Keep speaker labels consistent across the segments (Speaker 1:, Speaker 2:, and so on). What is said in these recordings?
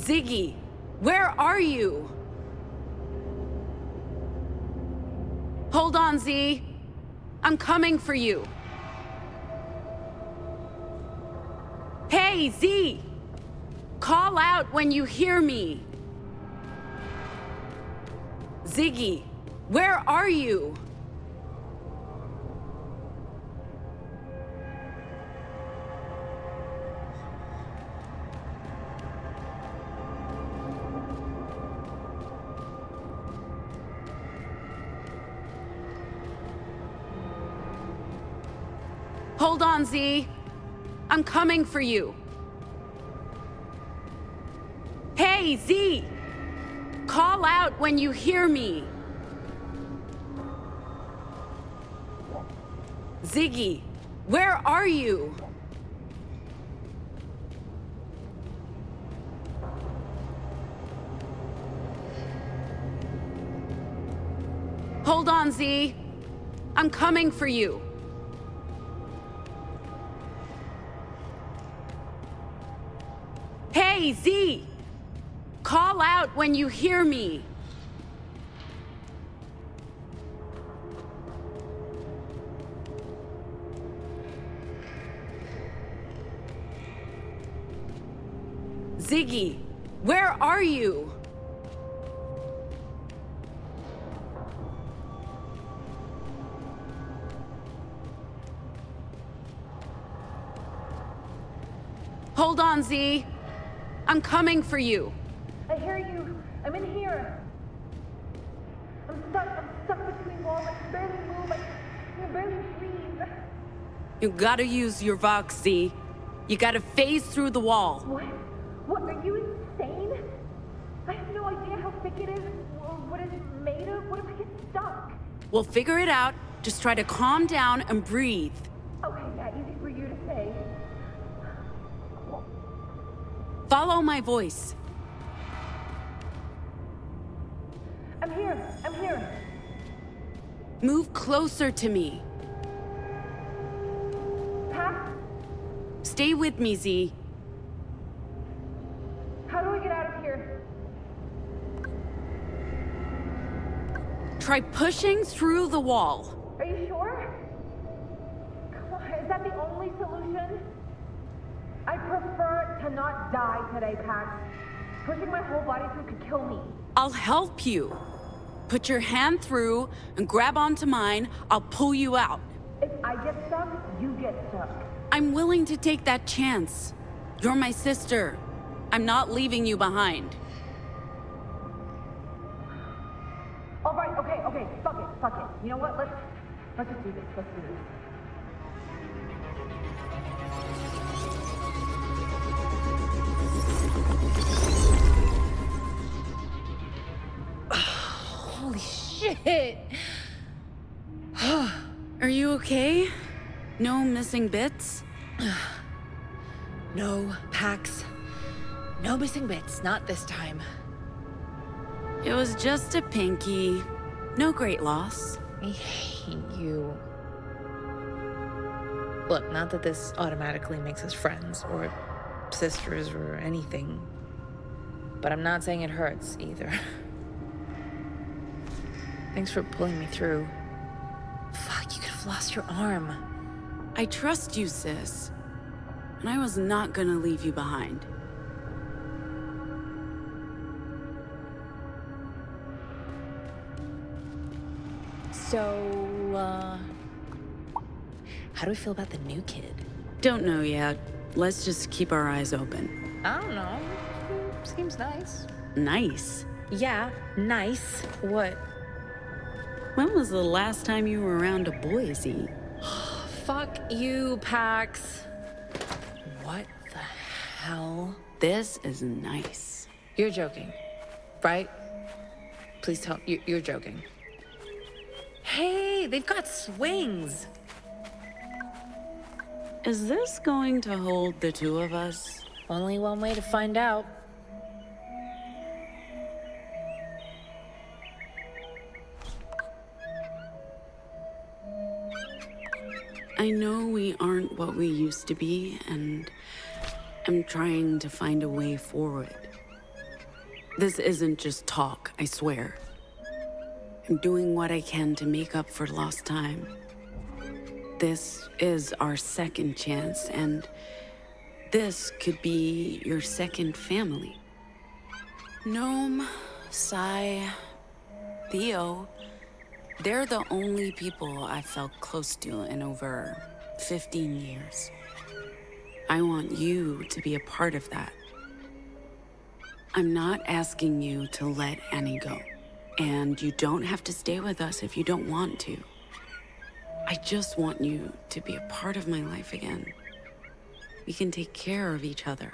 Speaker 1: Ziggy, where are you? Hold on, Z. I'm coming for you. Hey, Z! Call out when you hear me. Ziggy, where are you? Hold on, Z. I'm coming for you. Hey, Z! Call out when you hear me. Ziggy, where are you? Hold on, Z. I'm coming for you. Hey, Z! Call out when you hear me. Ziggy, where are you? Hold on, Z. I'm coming for you.
Speaker 2: I hear you. I'm in here. I'm stuck between walls. I can barely move. I can barely breathe.
Speaker 1: You gotta use your Vox, Z. You gotta phase through the wall.
Speaker 2: What? What? Are you insane? I have no idea how thick it is or what it's made of. What if I get stuck?
Speaker 1: We'll figure it out. Just try to calm down and breathe.
Speaker 2: Okay, yeah, easy for you to say.
Speaker 1: Follow my voice.
Speaker 2: I'm here. I'm here.
Speaker 1: Move closer to me.
Speaker 2: Pat?
Speaker 1: Stay with me, Z.
Speaker 2: How do I get out of here?
Speaker 1: Try pushing through the wall.
Speaker 2: Are you sure? Come on, is that the only solution? I prefer to not die today, Pat. Pushing my whole body through could kill me.
Speaker 1: I'll help you. Put your hand through and grab onto mine. I'll pull you out.
Speaker 2: If I get stuck, you get stuck.
Speaker 1: I'm willing to take that chance. You're my sister. I'm not leaving you behind.
Speaker 2: All right, okay, fuck it. You know what? Let's just do this. Let's do this.
Speaker 3: Holy shit!
Speaker 1: Are you okay? No missing bits?
Speaker 3: No, Pax. No missing bits, not this time.
Speaker 1: It was just a pinky. No great loss.
Speaker 3: I hate you. Look, not that this automatically makes us friends, or sisters, or anything. But I'm not saying it hurts, either. Thanks for pulling me through. Fuck, you could have lost your arm.
Speaker 1: I trust you, sis. And I was not gonna leave you behind.
Speaker 3: So, how do we feel about the new kid?
Speaker 1: Don't know yet. Let's just keep our eyes open.
Speaker 3: I don't know. Seems nice.
Speaker 1: Nice.
Speaker 3: Yeah, nice. What?
Speaker 1: When was the last time you were around a Boise?
Speaker 3: Fuck you, Pax. What the hell?
Speaker 1: This is nice.
Speaker 3: You're joking, right? Please tell me you're joking. Hey, they've got swings.
Speaker 1: Is this going to hold the two of us?
Speaker 3: Only one way to find out.
Speaker 1: I know we aren't what we used to be, and I'm trying to find a way forward. This isn't just talk, I swear. I'm doing what I can to make up for lost time. This is our second chance, and this could be your second family. Gnome, Sai, Theo, they're the only people I've felt close to in over 15 years. I want you to be a part of that. I'm not asking you to let Annie go, and you don't have to stay with us if you don't want to. I just want you to be a part of my life again. We can take care of each other,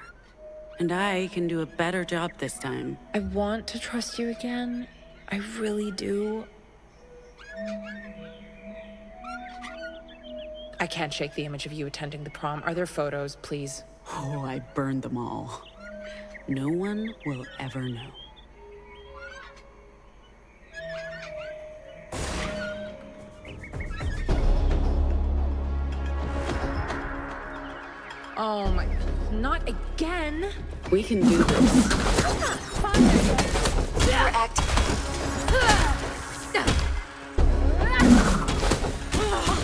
Speaker 1: and I can do a better job this time.
Speaker 3: I want to trust you again. I really do. I can't shake the image of you attending the prom. Are there photos, please?
Speaker 1: Oh, I burned them all. No one will ever know.
Speaker 3: Oh my, not again.
Speaker 1: We can do this.
Speaker 4: You are acting.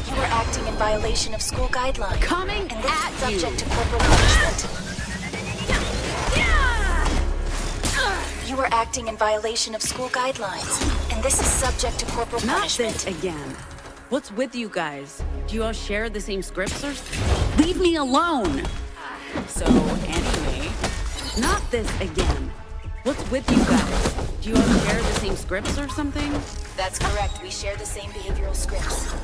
Speaker 4: You are acting in violation of school guidelines.
Speaker 1: Coming
Speaker 4: and this
Speaker 1: at
Speaker 4: is subject
Speaker 1: you.
Speaker 4: to corporal punishment. You are acting in violation of school guidelines, and this is subject to corporal
Speaker 1: Not
Speaker 4: punishment.
Speaker 1: this again. What's with you guys? Do you all share the same scripts or? Leave me alone! So, anyway, not this again. What's with you guys? Do you all share the same scripts or something?
Speaker 4: That's correct. We share the same behavioral scripts.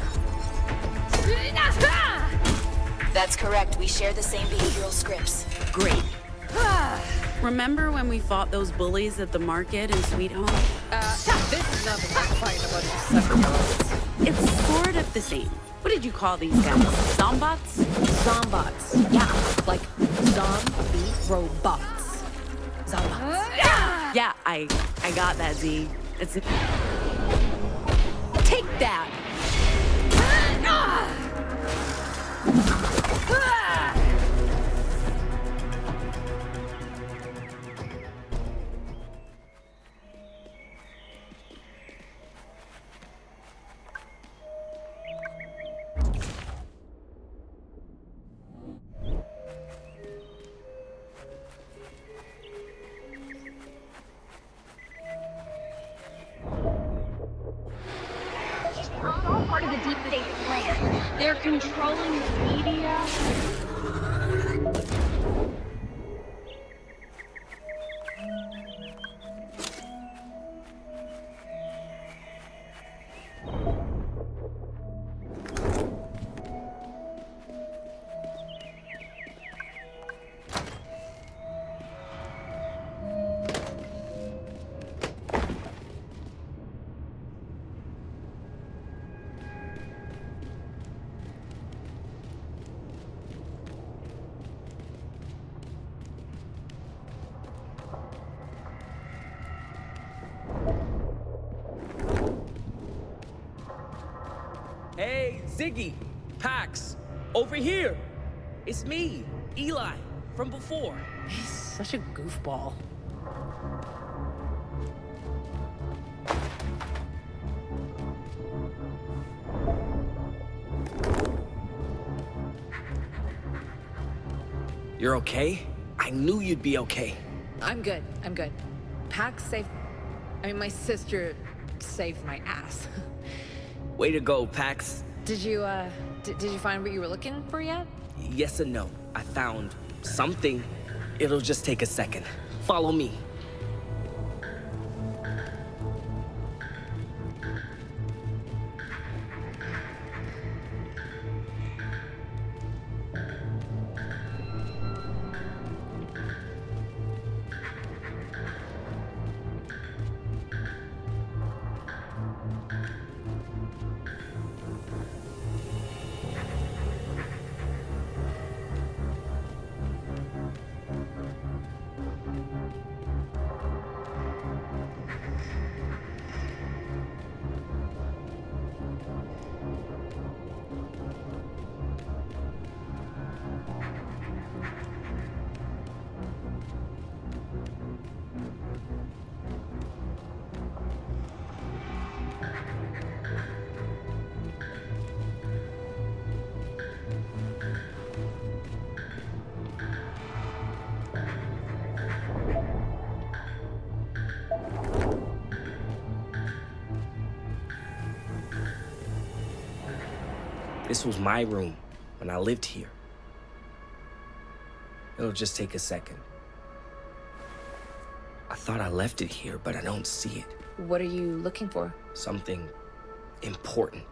Speaker 4: That's correct. We share the same behavioral scripts.
Speaker 1: Great. Remember when we fought those bullies at the market in Sweet Home?
Speaker 3: This is nothing like fighting about your 7-year-olds.
Speaker 1: It's sort of the same. What did you call these guys? Zombots?
Speaker 3: Zombots. Yeah, like zombie robots. Zombots.
Speaker 1: Yeah, I got that, Z. It's... Take that!
Speaker 5: All part of the deep state plan. They're controlling the media.
Speaker 6: Hey, Ziggy, Pax, over here. It's me, Eli, from before.
Speaker 3: He's such a goofball.
Speaker 6: You're okay? I knew you'd be okay.
Speaker 3: I'm good. I'm good. Pax saved... my sister saved my ass.
Speaker 6: Way to go, Pax.
Speaker 3: Did you find what you were looking for yet?
Speaker 6: Yes and no. I found something. It'll just take a second. Follow me. This was my room when I lived here. It'll just take a second. I thought I left it here, but I don't see it.
Speaker 3: What are you looking for?
Speaker 6: Something important.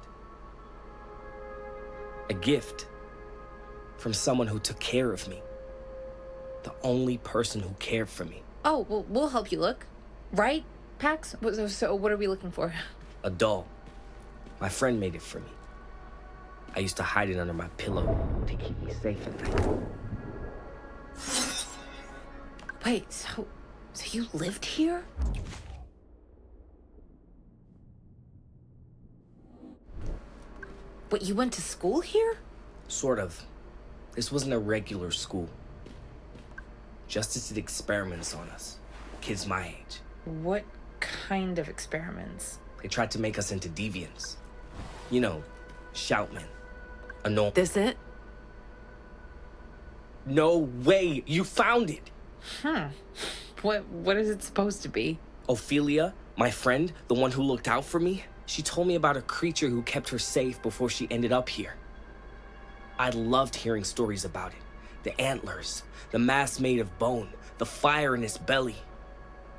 Speaker 6: A gift from someone who took care of me. The only person who cared for me.
Speaker 3: Oh, well, we'll help you look. Right, Pax? So what are we looking for?
Speaker 6: A doll. My friend made it for me. I used to hide it under my pillow to keep me safe at night.
Speaker 3: Wait, so you lived here? Wait, you went to school here?
Speaker 6: Sort of. This wasn't a regular school. Justice did experiments on us. Kids my age.
Speaker 3: What kind of experiments?
Speaker 6: They tried to make us into deviants. You know, shoutmen. Annoying.
Speaker 1: This it?
Speaker 6: No way! You found it!
Speaker 3: What is it supposed to be?
Speaker 6: Ophelia, my friend, the one who looked out for me, she told me about a creature who kept her safe before she ended up here. I loved hearing stories about it. The antlers, the mask made of bone, the fire in its belly.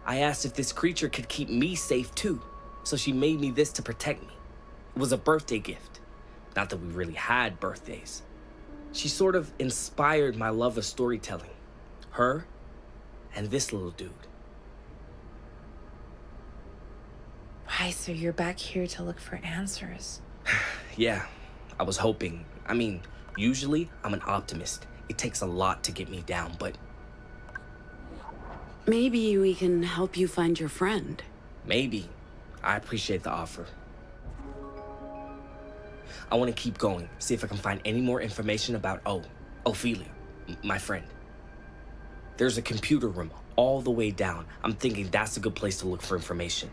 Speaker 6: I asked if this creature could keep me safe too, so she made me this to protect me. It was a birthday gift. Not that we really had birthdays. She sort of inspired my love of storytelling. Her and this little dude.
Speaker 3: Why, so you're back here to look for answers?
Speaker 6: Yeah, I was hoping. I mean, usually I'm an optimist. It takes a lot to get me down, but...
Speaker 1: Maybe we can help you find your friend.
Speaker 6: Maybe. I appreciate the offer. I want to keep going, see if I can find any more information about Ophelia, my friend. There's a computer room all the way down. I'm thinking that's a good place to look for information.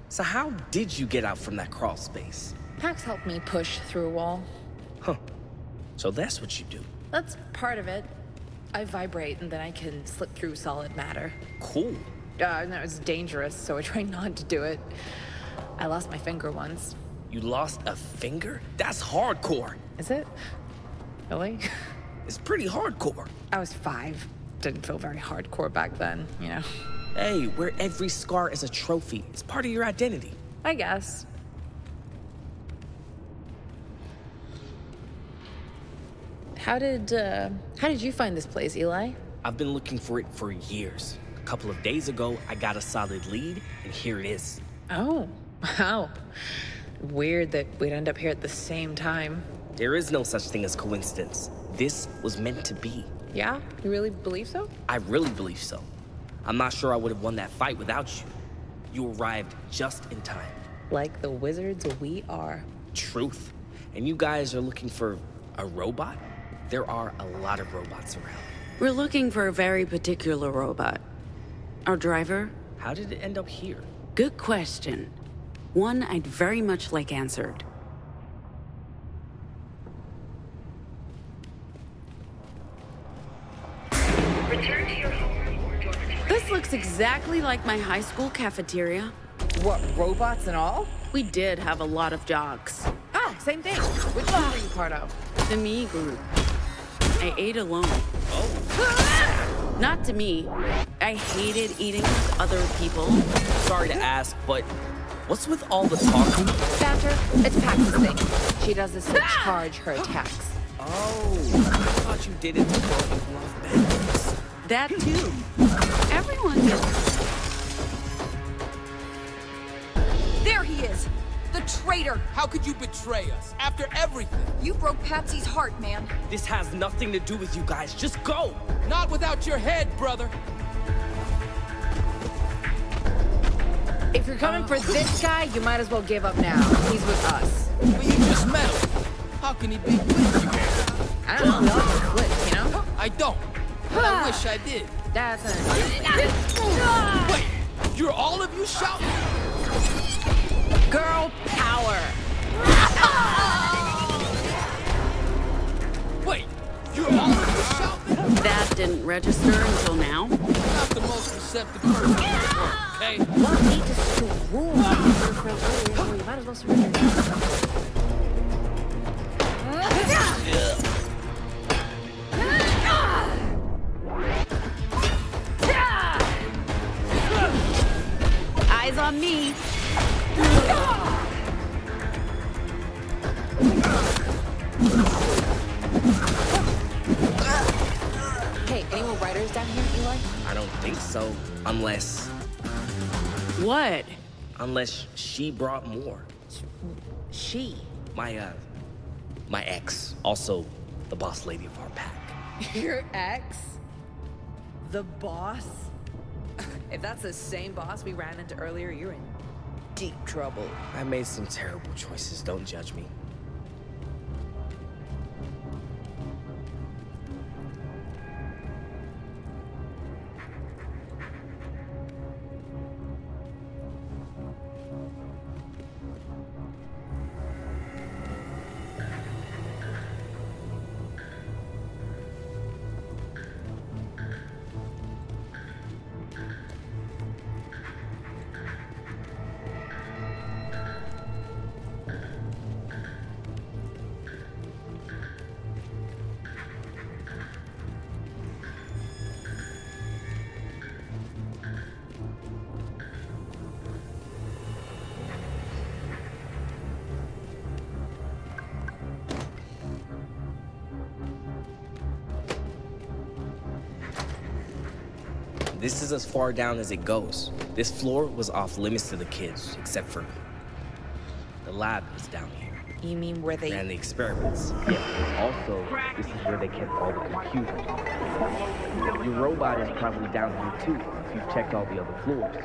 Speaker 6: So how did you get out from that crawl space?
Speaker 3: Pax helped me push through a wall.
Speaker 6: Huh. So that's what you do.
Speaker 3: That's part of it. I vibrate and then I can slip through solid matter.
Speaker 6: Cool.
Speaker 3: No, it's dangerous, so I try not to do it. I lost my finger once.
Speaker 6: You lost a finger? That's hardcore.
Speaker 3: Is it? Really?
Speaker 6: It's pretty hardcore.
Speaker 3: I was 5. Didn't feel very hardcore back then, you know?
Speaker 6: Hey, wear every scar as a trophy. It's part of your identity.
Speaker 3: I guess. How did you find this place, Eli?
Speaker 6: I've been looking for it for years. A couple of days ago, I got a solid lead, and here it is.
Speaker 3: Oh, wow. Weird that we'd end up here at the same time.
Speaker 6: There is no such thing as coincidence. This was meant to be.
Speaker 3: Yeah? You really believe so?
Speaker 6: I really believe so. I'm not sure I would have won that fight without you. You arrived just in time.
Speaker 3: Like the wizards we are.
Speaker 6: Truth. And you guys are looking for a robot? There are a lot of robots around.
Speaker 1: We're looking for a very particular robot. Our driver?
Speaker 6: How did it end up here?
Speaker 1: Good question. One I'd very much like answered.
Speaker 5: Return to your home or dormitory.
Speaker 1: This looks exactly like my high school cafeteria.
Speaker 3: What, robots and all?
Speaker 1: We did have a lot of jocks.
Speaker 3: Ah, same thing. Which one were you part of?
Speaker 1: The me group. I ate alone. Not to me. I hated eating with other people.
Speaker 6: Sorry to ask, but what's with all the talking?
Speaker 3: Badger, it's Pax's thing. She does this to charge her attacks.
Speaker 6: Oh, I thought you did it because you love badness.
Speaker 1: That too. Everyone gets...
Speaker 7: There he is! The traitor!
Speaker 8: How could you betray us after everything?
Speaker 7: You broke Patsy's heart, man.
Speaker 6: This has nothing to do with you guys. Just go!
Speaker 8: Not without your head, brother.
Speaker 3: If you're coming for this guy, you might as well give up now. He's with us.
Speaker 8: But you just met him. How can he be with you?
Speaker 3: I don't know, we all have a click, you know?
Speaker 8: I don't. But I wish I did.
Speaker 3: That's an...
Speaker 8: Wait, you're all of you shouting?
Speaker 3: Girl power!
Speaker 8: Wait, you're all of you shouting?
Speaker 1: That didn't register until now.
Speaker 8: Not the most accept the person at work, okay?
Speaker 3: What need to school? You might as well surrender now.
Speaker 1: Eyes on me.
Speaker 3: Hey, any more riders down here, Eli?
Speaker 6: I don't think so. Unless
Speaker 1: What?
Speaker 6: she brought more.
Speaker 3: She.
Speaker 6: My ex. Also the boss lady of our pack.
Speaker 3: Your ex? The boss? If that's the same boss we ran into earlier, you're in deep trouble.
Speaker 6: I made some terrible choices, don't judge me. This is as far down as it goes. This floor was off limits to the kids, except for the lab is down here.
Speaker 3: You mean where they...
Speaker 6: And the experiments. Yeah. Also, this is where they kept all the computers. Your robot is probably down here too, if you've checked all the other floors.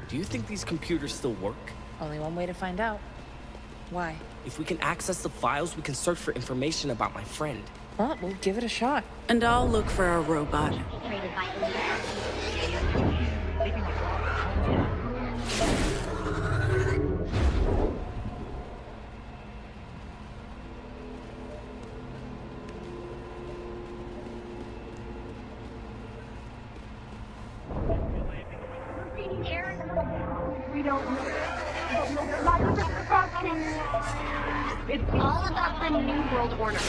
Speaker 6: Do you think these computers still work?
Speaker 3: Only one way to find out. Why?
Speaker 6: If we can access the files, we can search for information about my friend.
Speaker 3: Well, we'll give it a shot.
Speaker 1: And I'll look for a robot.
Speaker 5: We don't know. Lots of destruction. It's all about the New World Order.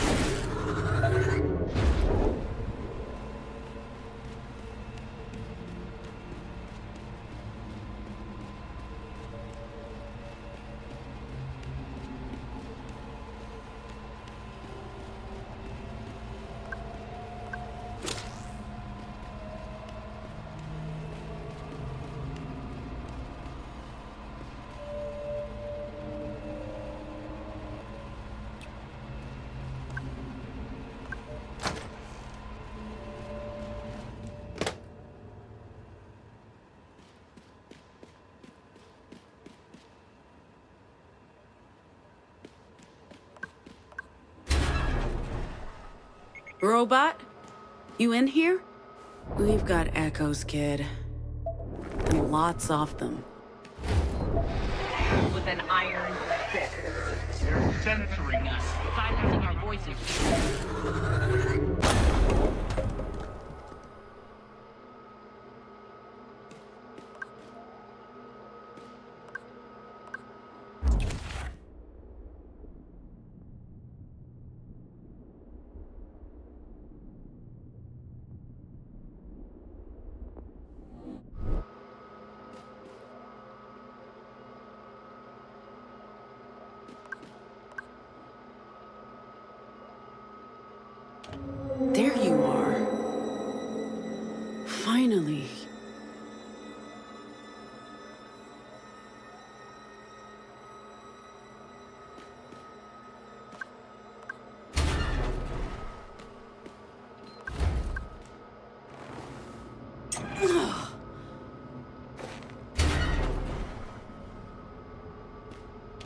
Speaker 1: Robot? You in here? We've got echoes, kid. And lots of them.
Speaker 9: With an iron fist. They're censoring us, silencing our voices.
Speaker 1: There you are. Finally.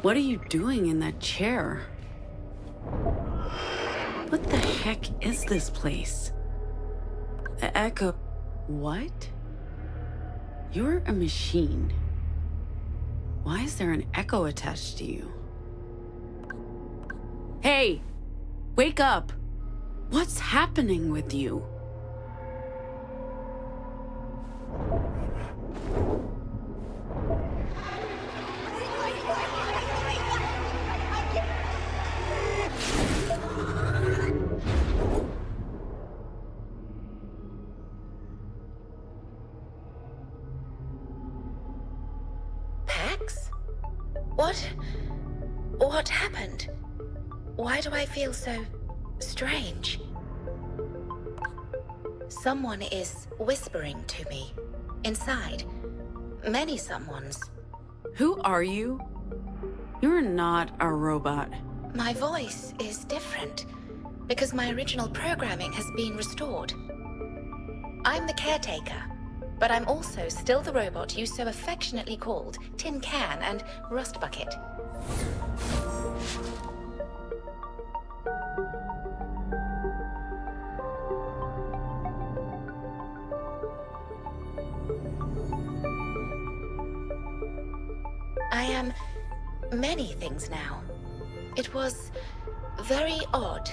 Speaker 1: What are you doing in that chair? What the heck is this place? Echo... What? You're a machine. Why is there an echo attached to you? Hey! Wake up! What's happening with you?
Speaker 4: Pax? What happened? Why do I feel so strange? Someone is whispering to me. Inside. Many someones.
Speaker 1: Who are you? You're not a robot.
Speaker 4: My voice is different because my original programming has been restored. I'm the caretaker, but I'm also still the robot you so affectionately called Tin Can and Rust Bucket. I am many things now. It was very odd.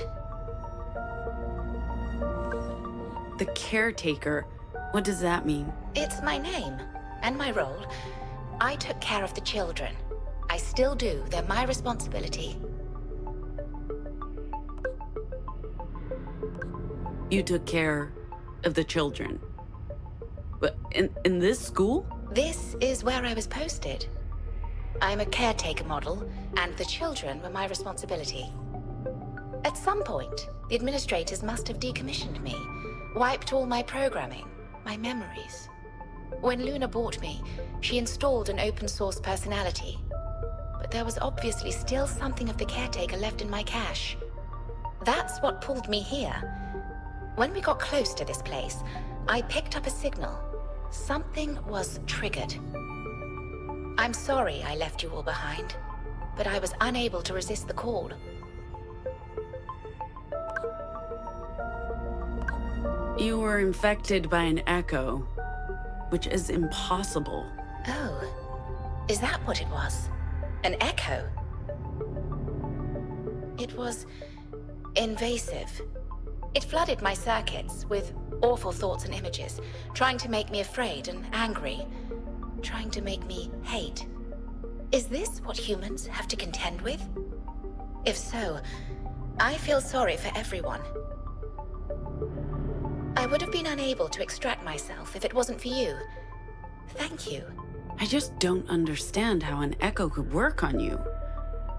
Speaker 1: The caretaker. What does that mean?
Speaker 4: It's my name and my role. I took care of the children. I still do. They're my responsibility.
Speaker 1: You took care of the children. But in this school?
Speaker 4: This is where I was posted. I'm a caretaker model, and the children were my responsibility. At some point, the administrators must have decommissioned me, wiped all my programming, my memories. When Luna bought me, she installed an open source personality. But there was obviously still something of the caretaker left in my cache. That's what pulled me here. When we got close to this place, I picked up a signal. Something was triggered. I'm sorry I left you all behind, but I was unable to resist the call.
Speaker 1: You were infected by an echo, which is impossible.
Speaker 4: Oh, is that what it was? An echo? It was invasive. It flooded my circuits with awful thoughts and images, trying to make me afraid and angry, trying to make me hate. Is this what humans have to contend with? If so, I feel sorry for everyone. I would have been unable to extract myself if it wasn't for you. Thank you.
Speaker 1: I just don't understand how an echo could work on you.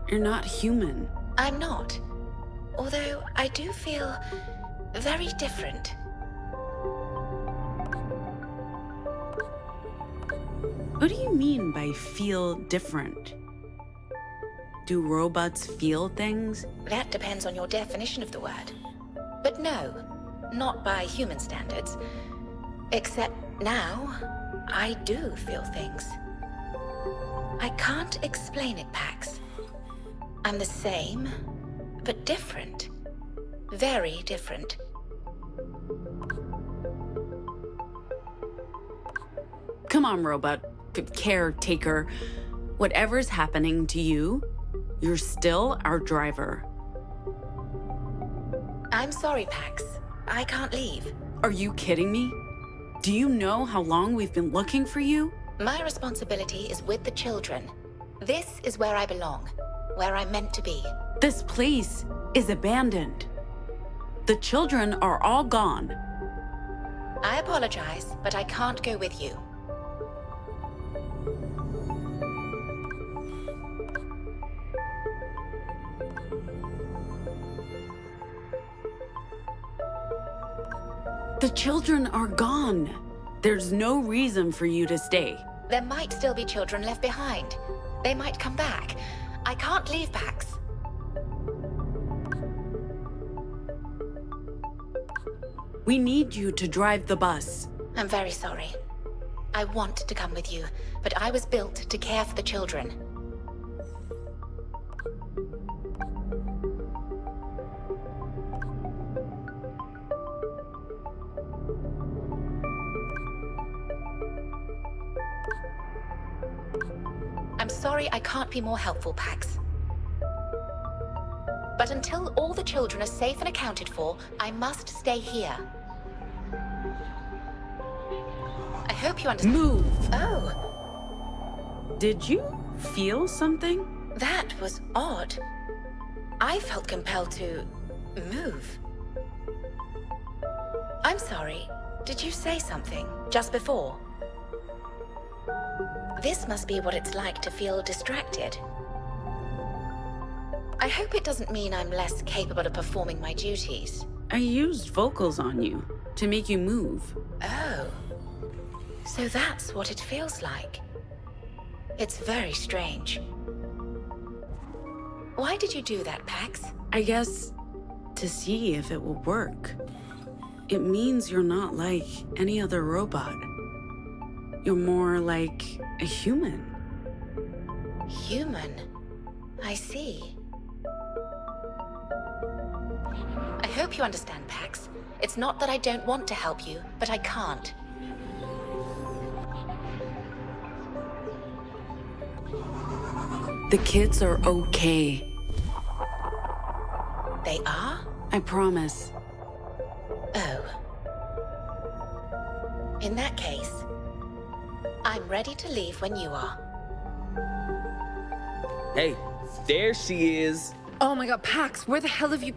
Speaker 1: You're not human.
Speaker 4: I'm not. Although I do feel very different.
Speaker 1: What do you mean by feel different? Do robots feel things?
Speaker 4: That depends on your definition of the word. But no, not by human standards. Except now, I do feel things. I can't explain it, Pax. I'm the same, but different. Very different.
Speaker 1: Come on, robot. Caretaker. Whatever's happening to you, you're still our driver.
Speaker 4: I'm sorry, Pax. I can't leave.
Speaker 1: Are you kidding me? Do you know how long we've been looking for you?
Speaker 4: My responsibility is with the children. This is where I belong, where I'm meant to be.
Speaker 1: This place is abandoned. The children are all gone.
Speaker 4: I apologize, but I can't go with you.
Speaker 1: The children are gone. There's no reason for you to stay.
Speaker 4: There might still be children left behind. They might come back. I can't leave, Pax.
Speaker 1: We need you to drive the bus.
Speaker 4: I'm very sorry. I want to come with you, but I was built to care for the children. I'm I'm sorry I can't be more helpful, Pax. But until all the children are safe and accounted for, I must stay here. I hope you understand.
Speaker 1: Move!
Speaker 4: Oh,
Speaker 1: Did you feel something?
Speaker 4: that was odd. I felt compelled to move. I'm sorry. Did you say something just before? This must be what it's like to feel distracted. I hope it doesn't mean I'm less capable of performing my duties.
Speaker 1: I used vocals on you to make you move.
Speaker 4: Oh. So that's what it feels like. It's very strange. Why did you do that, Pax?
Speaker 1: I guess to see if it will work. It means you're not like any other robot. You're more like a human.
Speaker 4: Human? I see. I hope you understand, Pax. It's not that I don't want to help you, but I can't.
Speaker 1: The kids are okay.
Speaker 4: They are?
Speaker 1: I promise.
Speaker 4: Oh. In that case, I'm ready to leave when you are.
Speaker 6: Hey, there she is.
Speaker 3: Oh my god, Pax, where the hell have you...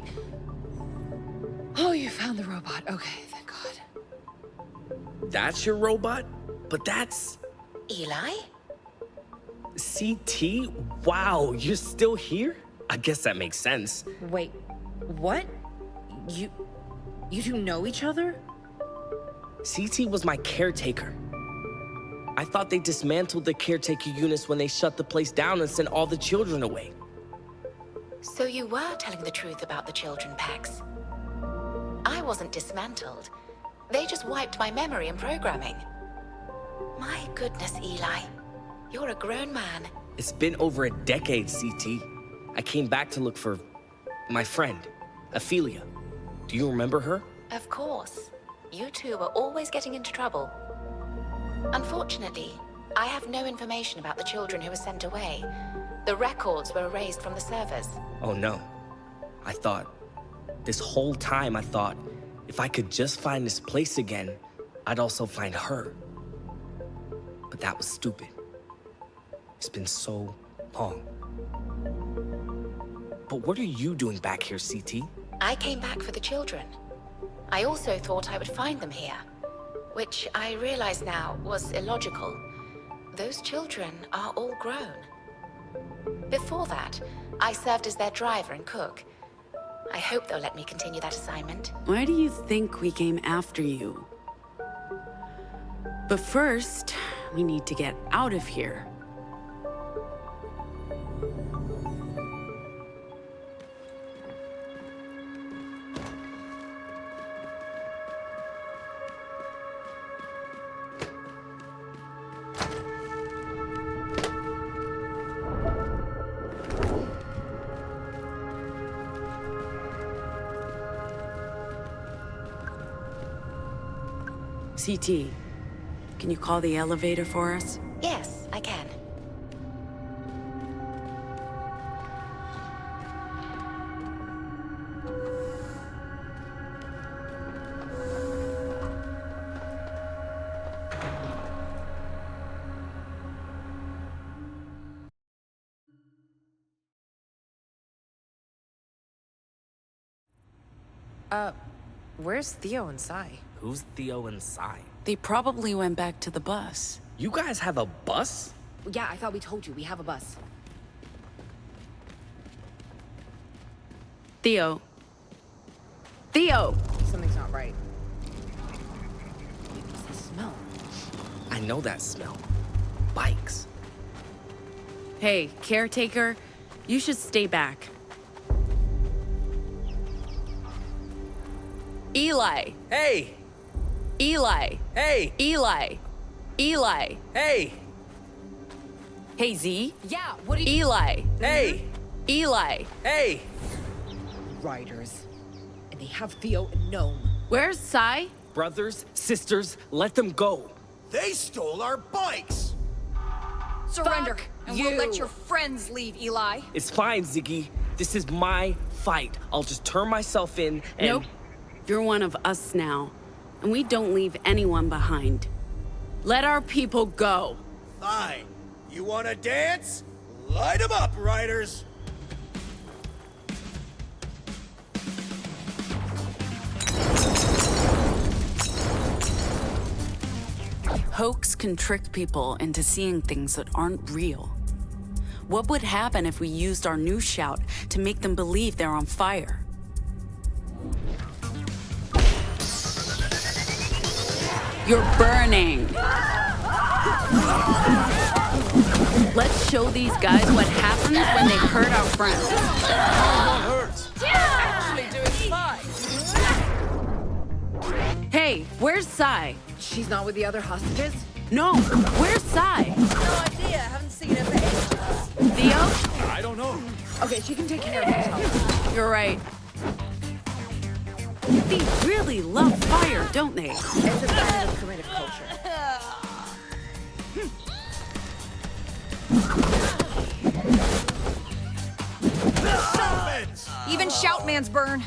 Speaker 3: Oh, you found the robot. Okay, thank God.
Speaker 6: That's your robot? But that's...
Speaker 4: Eli?
Speaker 6: CT? Wow, you're still here? I guess that makes sense.
Speaker 3: Wait, what? You two know each other?
Speaker 6: CT was my caretaker. I thought they dismantled the caretaker units when they shut the place down and sent all the children away.
Speaker 4: So you were telling the truth about the children, Pax. I wasn't dismantled. They just wiped my memory and programming. My goodness, Eli. You're a grown man.
Speaker 6: It's been over a decade, CT. I came back to look for my friend, Ophelia. Do you remember her?
Speaker 4: Of course. You two were always getting into trouble. Unfortunately, I have no information about the children who were sent away. The records were erased from the servers.
Speaker 6: Oh no. This whole time I thought, if I could just find this place again, I'd also find her. But that was stupid. It's been so long. But what are you doing back here, CT?
Speaker 4: I came back for the children. I also thought I would find them here, which I realize now was illogical. Those children are all grown. Before that, I served as their driver and cook. I hope they'll let me continue that assignment.
Speaker 1: Why do you think we came after you? But first, we need to get out of here. CT, can you call the elevator for us?
Speaker 4: Yes, I can.
Speaker 3: Where's Theo and Sai?
Speaker 6: Who's Theo and Sai?
Speaker 1: They probably went back to the bus.
Speaker 6: You guys have a bus?
Speaker 3: Yeah, I thought we told you. We have a bus.
Speaker 1: Theo. Theo!
Speaker 3: Something's not right. What's that smell?
Speaker 6: I know that smell. Bikes.
Speaker 1: Hey, caretaker, you should stay back. Eli!
Speaker 6: Hey!
Speaker 1: Eli!
Speaker 6: Hey!
Speaker 1: Eli! Eli!
Speaker 6: Hey!
Speaker 1: Hey, Z?
Speaker 3: Yeah, what do you...
Speaker 1: Eli!
Speaker 6: Hey!
Speaker 1: Eli!
Speaker 6: Hey!
Speaker 3: Riders. And they have Theo and Gnome.
Speaker 1: Where's Sai?
Speaker 6: Brothers, sisters, let them go.
Speaker 10: They stole our bikes!
Speaker 7: Surrender. And we'll let your friends leave, Eli.
Speaker 6: It's fine, Ziggy. This is my fight. I'll just turn myself in and...
Speaker 1: Nope. You're one of us now, and we don't leave anyone behind. Let our people go.
Speaker 10: Fine. You wanna dance? Light 'em up, riders!
Speaker 1: Hoax can trick people into seeing things that aren't real. What would happen if we used our new shout to make them believe they're on fire? You're burning! Let's show these guys what happens when they hurt our friends.
Speaker 3: Actually doing fine.
Speaker 1: Hey, where's Sai?
Speaker 3: She's not with the other hostages?
Speaker 1: No, where's Sai?
Speaker 3: No idea. Haven't seen her for ages.
Speaker 1: Theo?
Speaker 10: I don't know.
Speaker 3: Okay, she can take care of herself.
Speaker 1: You're right. They really love fire, don't they?
Speaker 3: It's a sign of primitive culture.
Speaker 7: Even Shoutman's burn.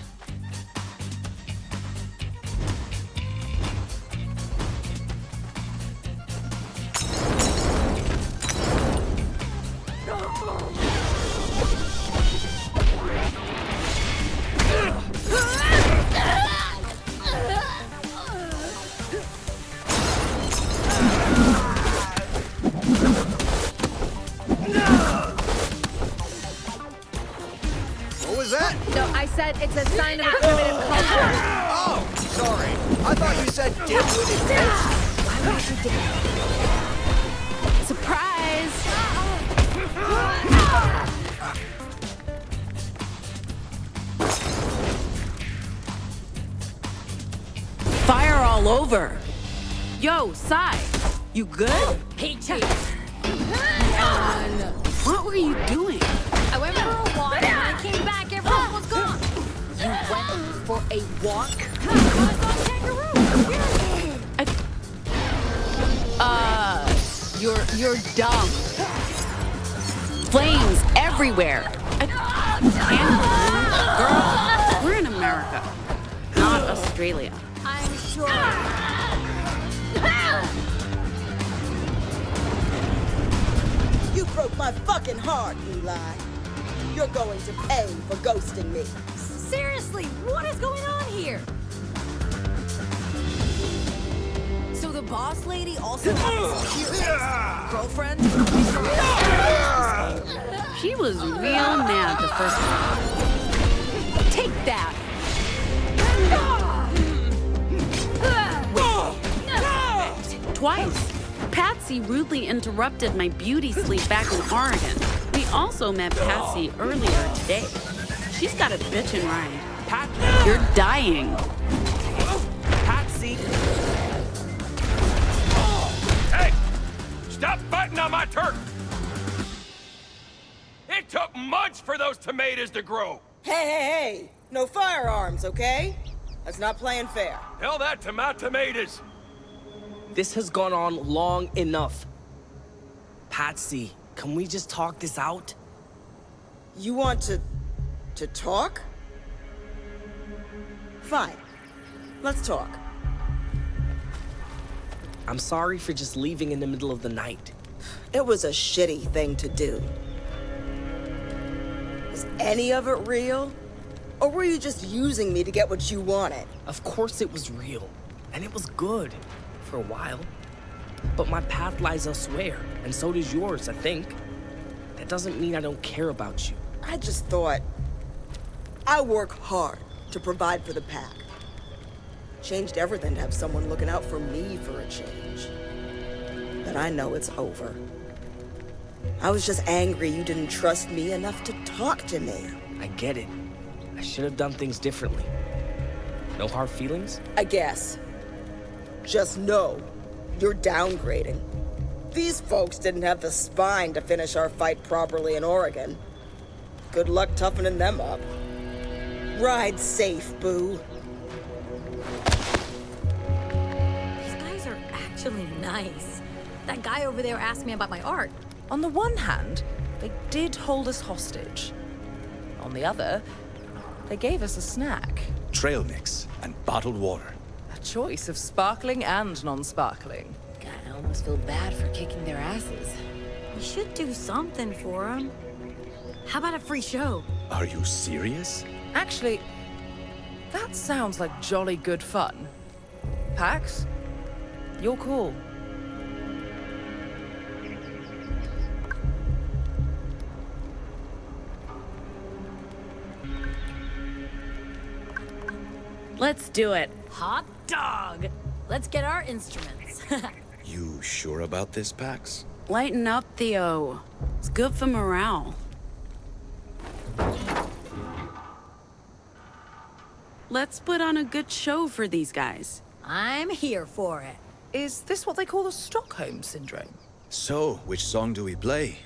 Speaker 10: What was that?
Speaker 2: No, I said it's a sign of primitive culture.
Speaker 10: Oh, sorry. I thought you said dim-witted bitch.
Speaker 1: Surprise! Fire all over. Yo, Sai, you good?
Speaker 7: Peachy.
Speaker 1: What were you doing?
Speaker 7: I went for a walk, and when I came back, everyone was gone.
Speaker 3: You went for a walk?
Speaker 1: You're dumb. Flames everywhere. Girl, we're in America, not Australia.
Speaker 7: I'm sure.
Speaker 11: You broke my fucking heart, Eli. You're going to pay for ghosting me.
Speaker 7: Seriously, what is going on here?
Speaker 3: So the boss lady also has girlfriend?
Speaker 1: She was real mad the first time. Take that! Twice. Patsy rudely interrupted my beauty sleep back in Oregon. We also met Patsy earlier today. She's got a bitchin' ride.
Speaker 6: Pat...
Speaker 1: You're dying.
Speaker 6: Patsy!
Speaker 8: Hey! Stop fighting on my turf! It took months for those tomatoes to grow!
Speaker 11: Hey! No firearms, okay? That's not playing fair.
Speaker 8: Tell that to my tomatoes!
Speaker 6: This has gone on long enough. Patsy, can we just talk this out?
Speaker 11: You want to talk? Fine. Let's talk.
Speaker 6: I'm sorry for just leaving in the middle of the night.
Speaker 11: It was a shitty thing to do. Was any of it real? Or were you just using me to get what you wanted?
Speaker 6: Of course it was real, and it was good. For a while. But my path lies elsewhere, and so does yours, I think. That doesn't mean I don't care about you.
Speaker 11: I just thought... I work hard to provide for the pack. Changed everything to have someone looking out for me for a change. But I know it's over. I was just angry you didn't trust me enough to talk to me.
Speaker 6: I get it. I should have done things differently. No hard feelings?
Speaker 11: I guess. Just know, you're downgrading. These folks didn't have the spine to finish our fight properly in Oregon. Good luck toughening them up. Ride safe, boo.
Speaker 7: These guys are actually nice. That guy over there asked me about my art.
Speaker 3: On the one hand, they did hold us hostage. On the other, they gave us a snack.
Speaker 12: Trail mix and bottled water.
Speaker 3: A choice of sparkling and non-sparkling.
Speaker 4: God, I almost feel bad for kicking their asses.
Speaker 7: We should do something for them. How about a free show?
Speaker 12: Are you serious?
Speaker 3: Actually, that sounds like jolly good fun. Pax, you're cool.
Speaker 1: Let's do it.
Speaker 7: Hot dog! Let's get our instruments.
Speaker 12: You sure about this, Pax?
Speaker 1: Lighten up, Theo. It's good for morale. Let's put on a good show for these guys.
Speaker 7: I'm here for it.
Speaker 3: Is this what they call the Stockholm Syndrome?
Speaker 12: So, which song do we play?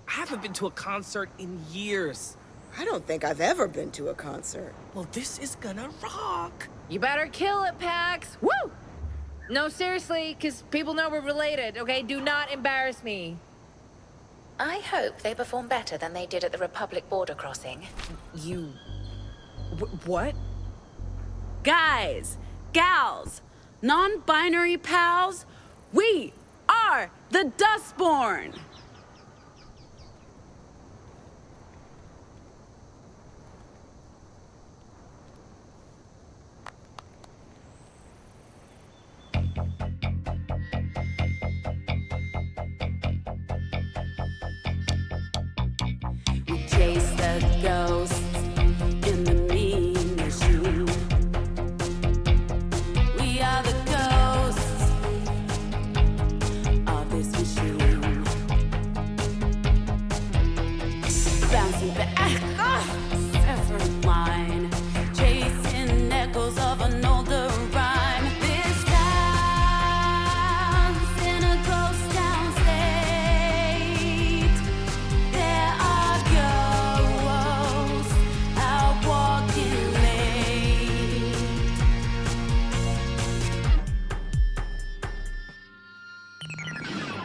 Speaker 6: I haven't been to a concert in years.
Speaker 11: I don't think I've ever been to a concert.
Speaker 6: Well, this is gonna rock.
Speaker 3: You better kill it, Pax. Woo! No, seriously, because people know we're related, okay? Do not embarrass me.
Speaker 4: I hope they perform better than they did at the Republic border crossing.
Speaker 3: You... what?
Speaker 1: Guys, gals, non-binary pals, we are the Dustborn! We chase the ghosts in the mean machine. We are the ghosts of this machine. Bouncing back, every line, chasing echoes of an older rhyme. This town's in a ghost town state. There are ghosts out walking late.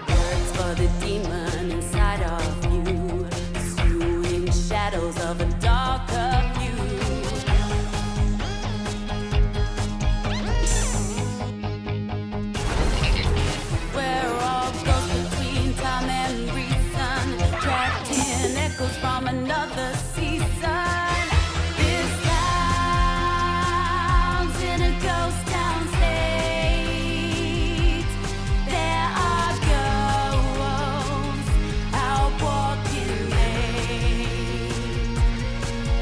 Speaker 1: Words for the demon inside of you, pursuing shadows of a darker view. We're all ghosts between time and reason, trapped in echoes from another season. This town's in a ghost town state. There are ghosts out walking late.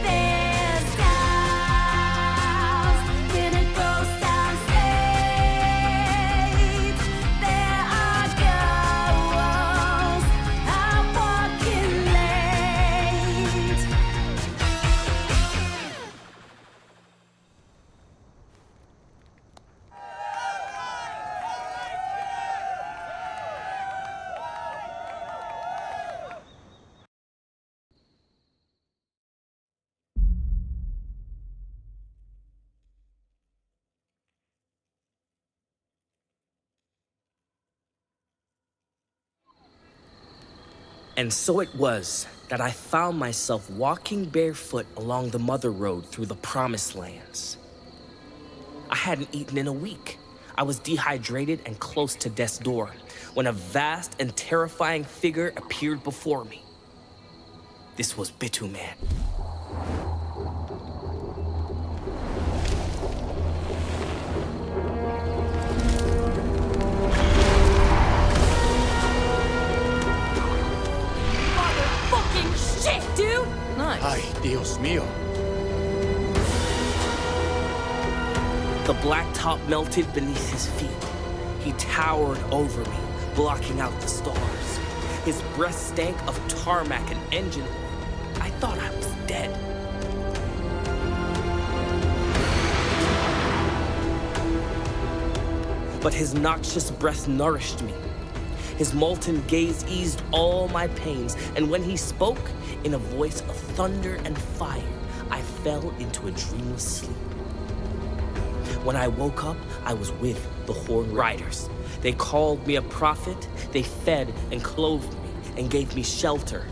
Speaker 1: This town's in a ghost town state. There are ghosts out walking late.
Speaker 6: And so it was that I found myself walking barefoot along the Mother Road through the Promised Lands. I hadn't eaten in a week. I was dehydrated and close to death's door when a vast and terrifying figure appeared before me. This was Bituman.
Speaker 7: Motherfucking shit, dude!
Speaker 3: Nice.
Speaker 12: Ay, Dios mío.
Speaker 6: The black top melted beneath his feet. He towered over me, blocking out the stars. His breath stank of tarmac and engine oil. I thought I was dead. But his noxious breath nourished me. His molten gaze eased all my pains, and when he spoke, in a voice of thunder and fire, I fell into a dreamless sleep. When I woke up, I was with the Horned Riders, They called me a prophet. They fed and clothed me and gave me shelter.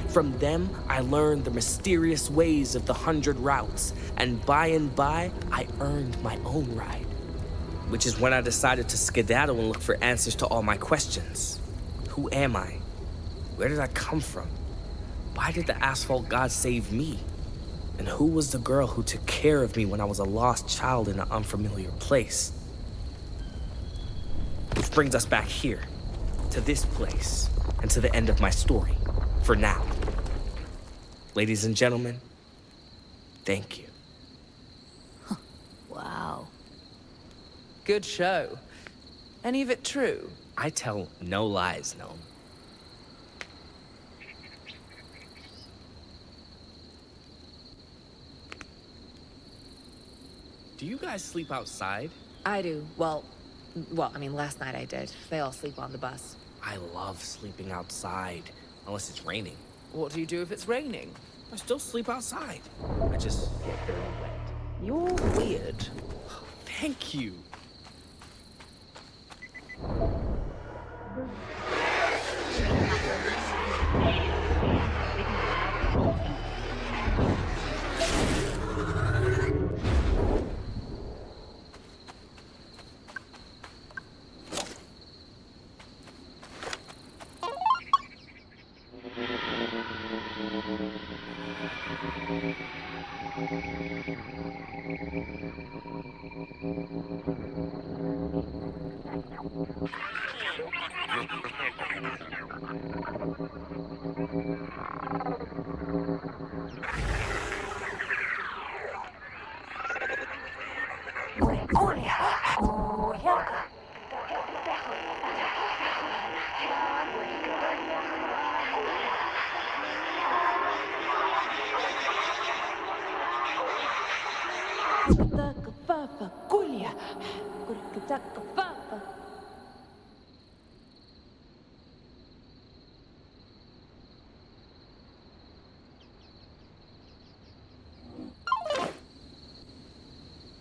Speaker 6: From them, I learned the mysterious ways of the 100 routes, and by, I earned my own ride. Which is when I decided to skedaddle and look for answers to all my questions. Who am I? Where did I come from? Why did the asphalt god save me? And who was the girl who took care of me when I was a lost child in an unfamiliar place? Which brings us back here, to this place, and to the end of my story, for now. Ladies and gentlemen, thank you.
Speaker 7: Wow.
Speaker 3: Good show. Any of it true?
Speaker 6: I tell no lies, Gnome. Do you guys sleep outside?
Speaker 3: I do. Well, I mean, last night I did. They all sleep on the bus.
Speaker 6: I love sleeping outside, unless it's raining.
Speaker 3: What do you do if it's raining?
Speaker 6: I still sleep outside. I just get very wet.
Speaker 3: You're weird.
Speaker 6: Thank you.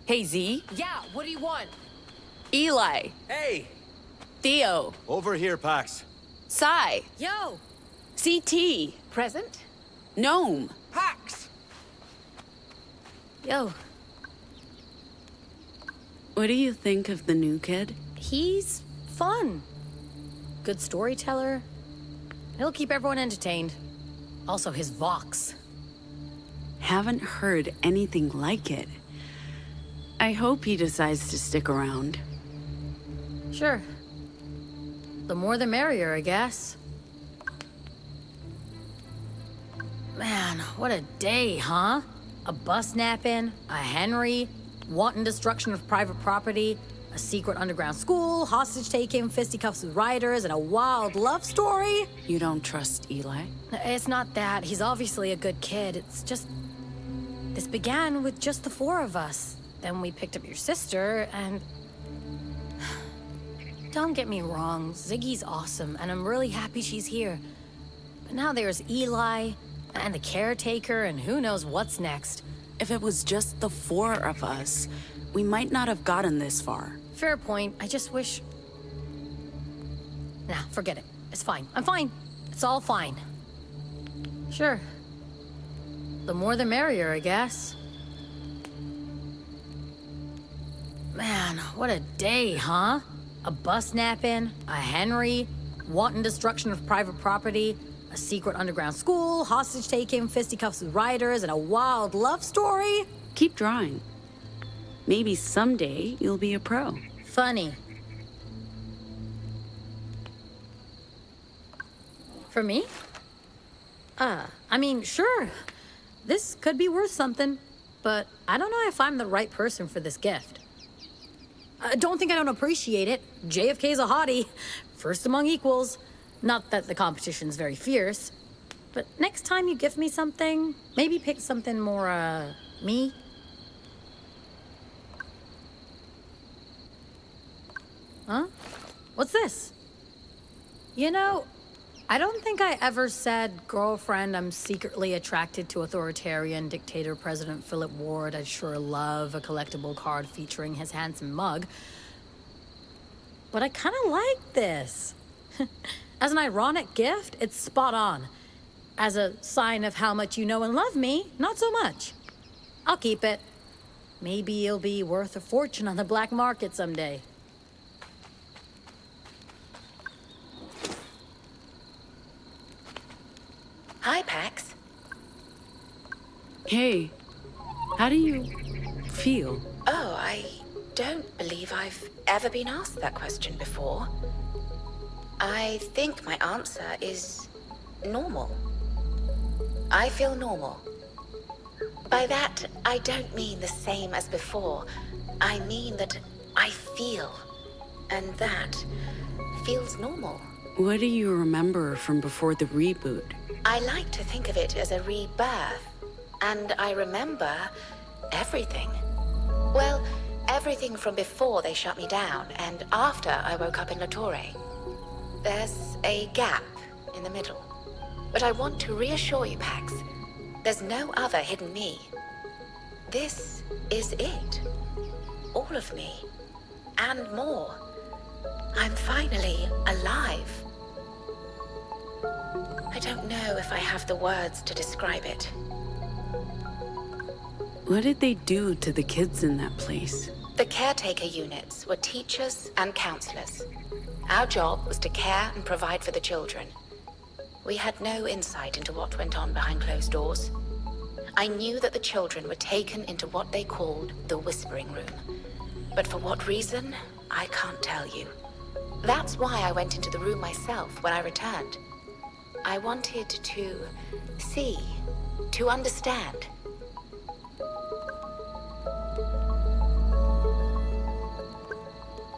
Speaker 1: Hey, Z.
Speaker 3: Yeah, what do you want?
Speaker 1: Eli.
Speaker 12: Hey!
Speaker 1: Theo.
Speaker 12: Over here, Pax.
Speaker 1: Sai.
Speaker 3: Yo!
Speaker 1: CT.
Speaker 3: Present?
Speaker 1: Gnome.
Speaker 3: Pax!
Speaker 7: Yo,
Speaker 1: What do you think of the new kid?
Speaker 7: he's fun. Good storyteller. He'll keep everyone entertained. Also, his Vox.
Speaker 1: Haven't heard anything like it. I hope he decides to stick around.
Speaker 7: Sure. The more the merrier, I guess. Man, what a day, huh? A bus napping, a Henry, wanton destruction of private property, a secret underground school, hostage taking, fisticuffs with riders, and a wild love story?
Speaker 1: You don't trust Eli?
Speaker 7: It's not that. He's obviously a good kid. It's just... This began with just the four of us. Then we picked up your sister, and... Don't get me wrong, Ziggy's awesome, and I'm really happy she's here. But now there's Eli, and the caretaker, and who knows what's next.
Speaker 1: If it was just the four of us, we might not have gotten this far.
Speaker 7: Fair point. I just wish... Nah, forget it. It's fine. I'm fine. It's all fine. Sure. The more the merrier, I guess. Man, what a day, huh? A bus napping, a Henry, wanton destruction of private property, a secret underground school, hostage taking, fisticuffs with riders, and a wild love story?
Speaker 1: Keep drawing. Maybe someday you'll be a pro.
Speaker 7: Funny. For me? I mean, sure. This could be worth something, but I don't know if I'm the right person for this gift. Don't think I don't appreciate it. JFK's a hottie. First among equals. Not that the competition's very fierce. But next time you give me something, maybe pick something more, me. Huh? What's this? You know, I don't think I ever said, girlfriend, I'm secretly attracted to authoritarian dictator President Philip Ward. I'd sure love a collectible card featuring his handsome mug. but I kind of like this. As an ironic gift, it's spot on. As a sign of how much you know and love me, not so much. I'll keep it. Maybe it'll be worth a fortune on the black market someday.
Speaker 4: Hi, Pax.
Speaker 1: Hey, how do you feel?
Speaker 4: Oh, I don't believe I've ever been asked that question before. I think my answer is normal. I feel normal. By that, I don't mean the same as before. I mean that I feel. And that feels normal.
Speaker 1: What do you remember from before the reboot?
Speaker 4: I like to think of it as a rebirth. And I remember everything. Well, everything from before they shut me down and after I woke up in La Torre. There's a gap in the middle. But I want to reassure you, Pax, there's no other hidden me. This is it. All of me. And more. I'm finally alive. I don't know if I have the words to describe it.
Speaker 1: What did they do to the kids in that place?
Speaker 4: The caretaker units were teachers and counselors. Our job was to care and provide for the children. We had no insight into what went on behind closed doors. I knew that the children were taken into what they called the Whispering Room. But for what reason, I can't tell you. That's why I went into the room myself when I returned. I wanted to see, to understand.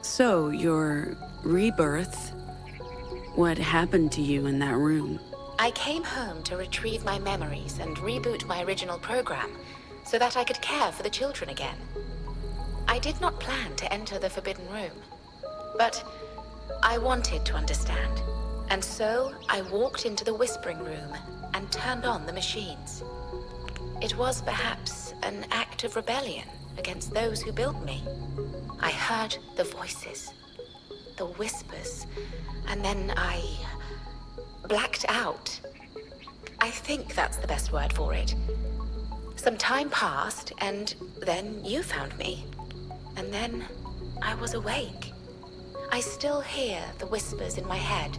Speaker 1: So, your rebirth, what happened to you in that room?
Speaker 4: I came home to retrieve my memories and reboot my original program so that I could care for the children again. I did not plan to enter the Forbidden Room, but I wanted to understand. And so I walked into the Whispering Room and turned on the machines. It was perhaps an act of rebellion against those who built me. I heard the voices, the whispers, and then I blacked out. I think that's the best word for it. Some time passed, and then you found me. And then I was awake. I still hear the whispers in my head.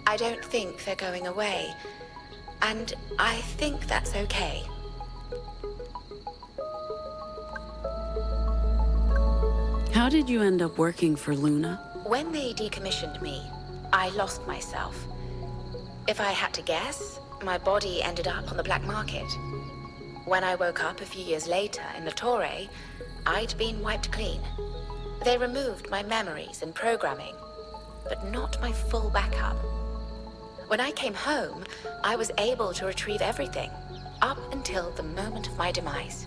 Speaker 4: I don't think they're going away, and I think that's okay.
Speaker 1: How did you end up working for Luna?
Speaker 4: When they decommissioned me, I lost myself. If I had to guess, my body ended up on the black market. When I woke up a few years later in La Torre, I'd been wiped clean. They removed my memories and programming, but not my full backup. When I came home, I was able to retrieve everything, up until the moment of my demise.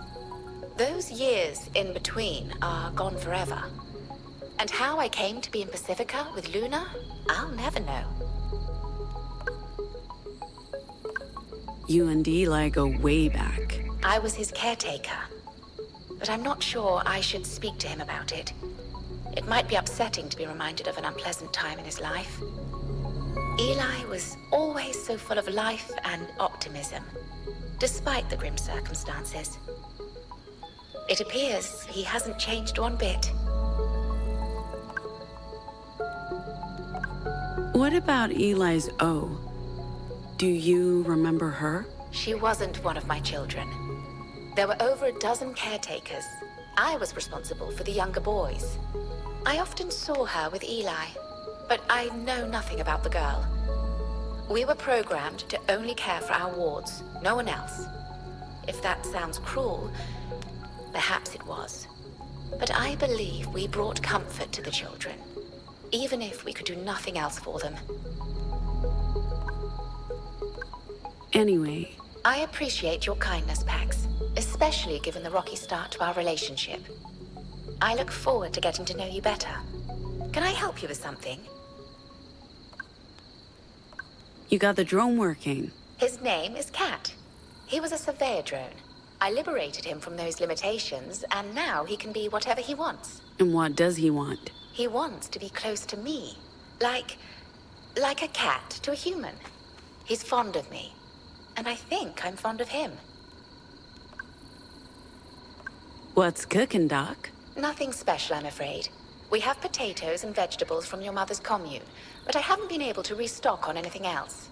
Speaker 4: Those years in between are gone forever. And how I came to be in Pacifica with Luna, I'll never know.
Speaker 1: You and Eli go way back.
Speaker 4: I was his caretaker, but I'm not sure I should speak to him about it. It might be upsetting to be reminded of an unpleasant time in his life. Eli was always so full of life and optimism, despite the grim circumstances. It appears he hasn't changed one bit.
Speaker 1: What about Eli's O? Do you remember her?
Speaker 4: She wasn't one of my children. There were over a dozen caretakers. I was responsible for the younger boys. I often saw her with Eli, but I know nothing about the girl. We were programmed to only care for our wards, no one else. If that sounds cruel, perhaps it was. But I believe we brought comfort to the children, even if we could do nothing else for them.
Speaker 1: Anyway,
Speaker 4: I appreciate your kindness, Pax, especially given the rocky start to our relationship. I look forward to getting to know you better. Can I help you with something?
Speaker 1: you got the drone working.
Speaker 4: His name is Cat. He was a surveyor drone. I liberated him from those limitations, and now he can be whatever he wants.
Speaker 1: And what does he want?
Speaker 4: He wants to be close to me. Like a cat to a human. He's fond of me. And I think I'm fond of him.
Speaker 1: What's cooking, Doc?
Speaker 4: Nothing special, I'm afraid. We have potatoes and vegetables from your mother's commune, but I haven't been able to restock on anything else.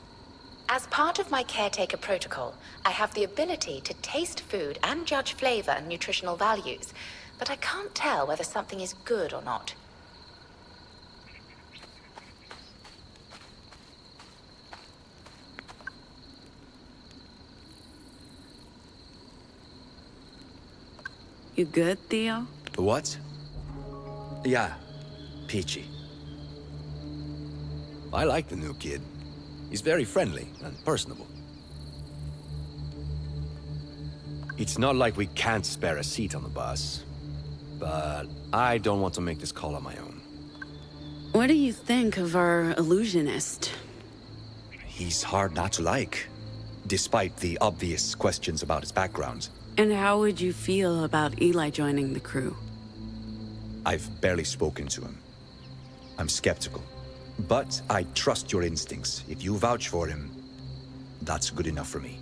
Speaker 4: As part of my caretaker protocol, I have the ability to taste food and judge flavor and nutritional values, but I can't tell whether something is good or not.
Speaker 1: You good, Theo?
Speaker 12: What? Yeah, peachy. I like the new kid. He's very friendly and personable. It's not like we can't spare a seat on the bus, but I don't want to make this call on my own.
Speaker 1: What do you think of our illusionist?
Speaker 12: He's hard not to like, despite the obvious questions about his background.
Speaker 1: And how would you feel about Eli joining the crew?
Speaker 12: I've barely spoken to him. I'm skeptical. But I trust your instincts. If you vouch for him, that's good enough for me.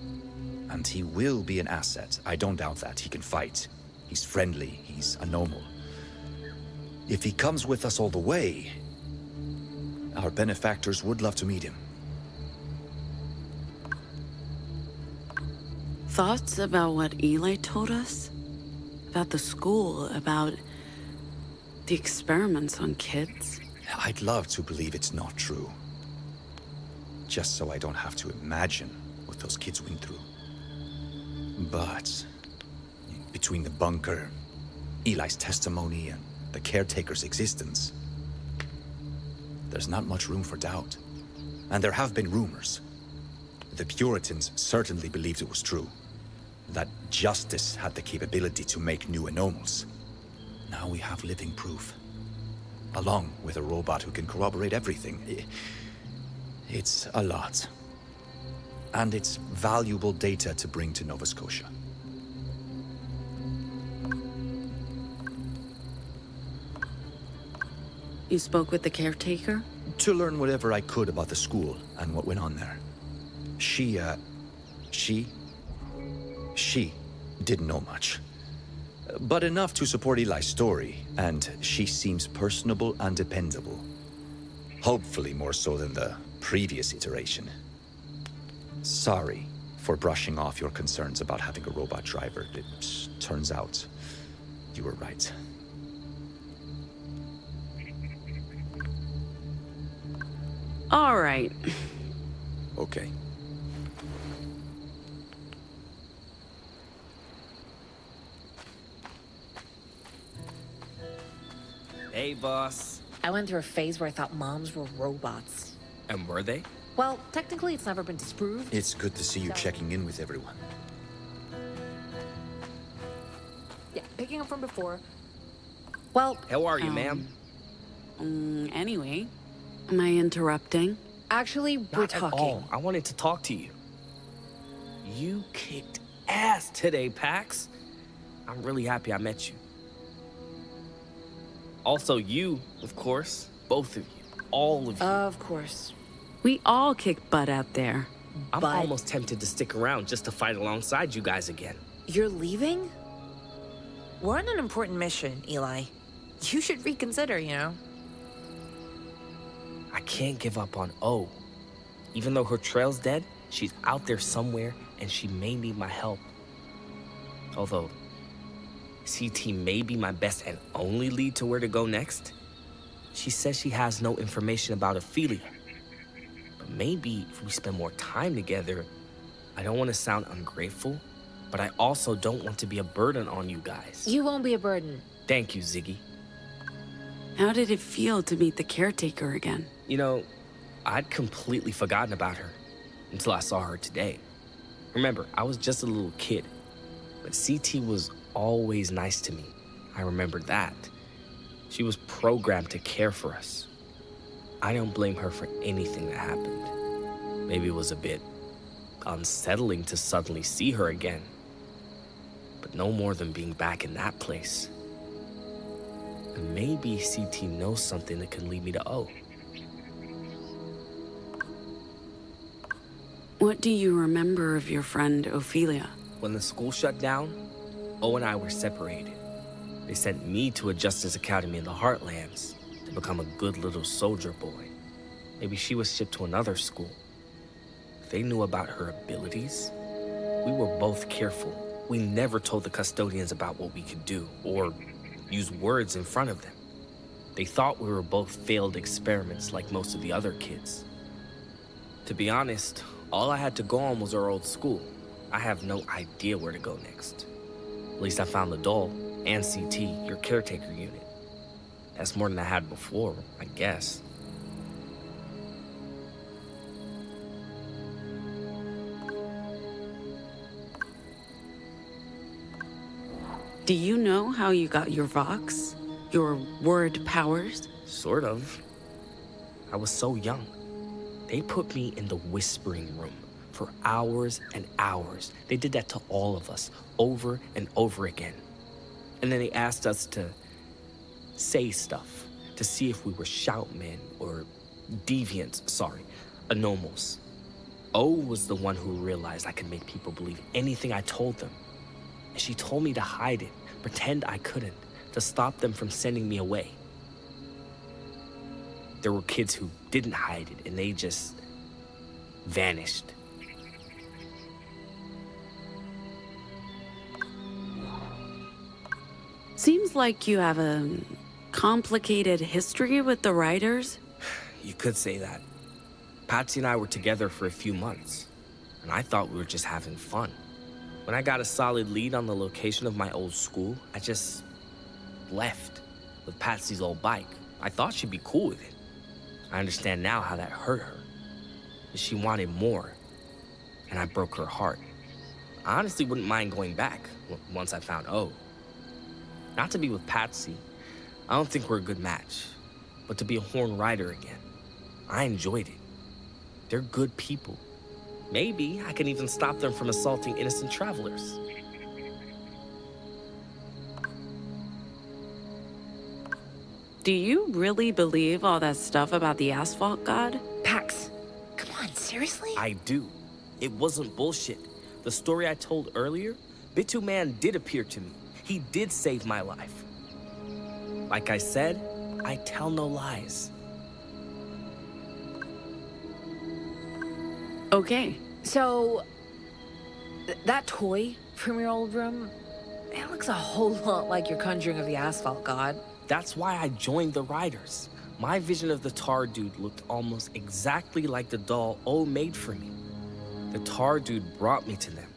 Speaker 12: And he will be an asset. I don't doubt that. He can fight. He's friendly. He's a noble. If he comes with us all the way, our benefactors would love to meet him.
Speaker 1: Thoughts about what Eli told us? About the school, about the experiments on kids?
Speaker 12: I'd love to believe it's not true. Just so I don't have to imagine what those kids went through. But between the bunker, Eli's testimony, and the caretaker's existence, there's not much room for doubt. And there have been rumors. The Puritans certainly believed it was true. That justice had the capability to make new anomals. Now we have living proof. Along with a robot who can corroborate everything. It's a lot. And it's valuable data to bring to Nova Scotia.
Speaker 1: You spoke with the caretaker?
Speaker 12: To learn whatever I could about the school and what went on there. She didn't know much. But enough to support Eli's story, and she seems personable and dependable. Hopefully more so than the previous iteration. Sorry for brushing off your concerns about having a robot driver. It turns out you were right.
Speaker 1: All right.
Speaker 12: Okay.
Speaker 6: Hey, boss.
Speaker 3: I went through a phase where I thought moms were robots.
Speaker 6: And were they?
Speaker 3: Well, technically it's never been disproved.
Speaker 12: It's good to see you checking in with everyone.
Speaker 3: Yeah, picking up from before. Well...
Speaker 6: How are you, ma'am?
Speaker 1: Anyway, am I interrupting?
Speaker 3: Actually, we're
Speaker 6: Not
Speaker 3: talking.
Speaker 6: at all. I wanted to talk to you. You kicked ass today, Pax. I'm really happy I met you. Also you, of course. Both of you. All of you.
Speaker 3: Of course.
Speaker 1: We all kick butt out there.
Speaker 6: I'm almost tempted to stick around just to fight alongside you guys again.
Speaker 3: You're leaving? We're on an important mission, Eli. You should reconsider, you know?
Speaker 6: I can't give up on O. Even though her trail's dead, she's out there somewhere and she may need my help. Although, CT may be my best and only lead to where to go next. She says she has no information about Ophelia. But maybe if we spend more time together, I don't want to sound ungrateful, but I also don't want to be a burden on you guys.
Speaker 3: You won't be a burden.
Speaker 6: Thank you, Ziggy.
Speaker 1: How did it feel to meet the caretaker again?
Speaker 6: You know, I'd completely forgotten about her until I saw her today. Remember, I was just a little kid, but CT was always nice to me. I remember that. She was programmed to care for us. I don't blame her for anything that happened. Maybe it was a bit unsettling to suddenly see her again, but no more than being back in that place. Maybe CT knows something that can lead me to O.
Speaker 1: What do you remember of your friend Ophelia?
Speaker 6: When the school shut down, O and I were separated. They sent me to a Justice Academy in the Heartlands to become a good little soldier boy. Maybe she was shipped to another school. They knew about her abilities. We were both careful. We never told the custodians about what we could do or use words in front of them. They thought we were both failed experiments like most of the other kids. To be honest, all I had to go on was our old school. I have no idea where to go next. At least I found the doll and CT, your caretaker unit. That's more than I had before, I guess.
Speaker 1: Do you know how you got your Vox? Your word powers?
Speaker 6: Sort of. I was so young. They put me in the whispering room for hours and hours. They did that to all of us, over and over again. And then they asked us to say stuff, to see if we were shoutmen or anomals. O was the one who realized I could make people believe anything I told them. And she told me to hide it, pretend I couldn't, to stop them from sending me away. There were kids who didn't hide it, and they just vanished.
Speaker 1: Seems like you have a complicated history with the writers.
Speaker 6: You could say that. Patsy and I were together for a few months, and I thought we were just having fun. When I got a solid lead on the location of my old school, I just left with Patsy's old bike. I thought she'd be cool with it. I understand now how that hurt her. She wanted more, and I broke her heart. I honestly wouldn't mind going back once I found O. Not to be with Patsy. I don't think we're a good match. But to be a Horn Rider again, I enjoyed it. They're good people. Maybe I can even stop them from assaulting innocent travelers.
Speaker 1: Do you really believe all that stuff about the asphalt god?
Speaker 3: Pax, come on, seriously?
Speaker 6: I do. It wasn't bullshit. The story I told earlier, Bitu Man did appear to me. He did save my life. Like I said, I tell no lies.
Speaker 1: Okay.
Speaker 3: So, that toy from your old room, it looks a whole lot like your conjuring of the asphalt god.
Speaker 6: That's why I joined the Riders. My vision of the Tar Dude looked almost exactly like the doll O made for me. The Tar Dude brought me to them.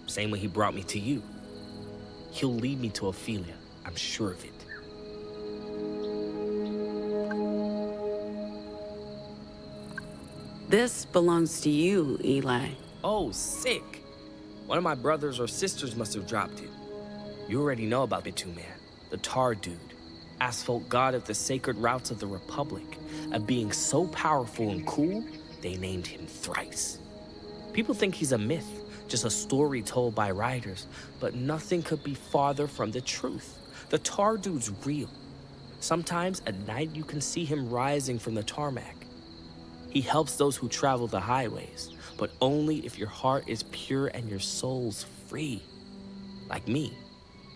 Speaker 6: Same way he brought me to you. He'll lead me to Ophelia, I'm sure of it.
Speaker 1: This belongs to you, Eli.
Speaker 6: Oh, sick. One of my brothers or sisters must have dropped it. You already know about Bitu Man, the Tar Dude, asphalt god of the sacred routes of the Republic, a being so powerful and cool, they named him Thrice. People think he's a myth, just a story told by writers, but nothing could be farther from the truth. The Tar Dude's real. Sometimes at night you can see him rising from the tarmac. He helps those who travel the highways, but only if your heart is pure and your soul's free. Like me,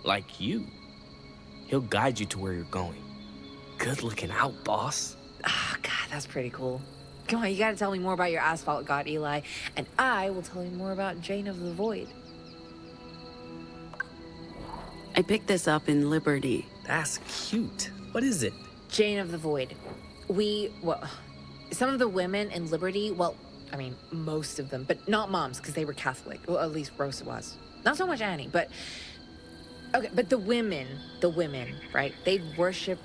Speaker 6: like you. He'll guide you to where you're going. Good looking out, boss.
Speaker 3: Ah, God, that's pretty cool. Come on, you gotta tell me more about your asphalt god, Eli, and I will tell you more about Jane of the Void.
Speaker 1: I picked this up in Liberty.
Speaker 6: That's cute. What is it?
Speaker 3: Jane of the Void. Some of the women in Liberty, most of them, but not moms, because they were Catholic. Well, at least Rosa was. Not so much Annie, but... Okay, but the women, right? They'd worship...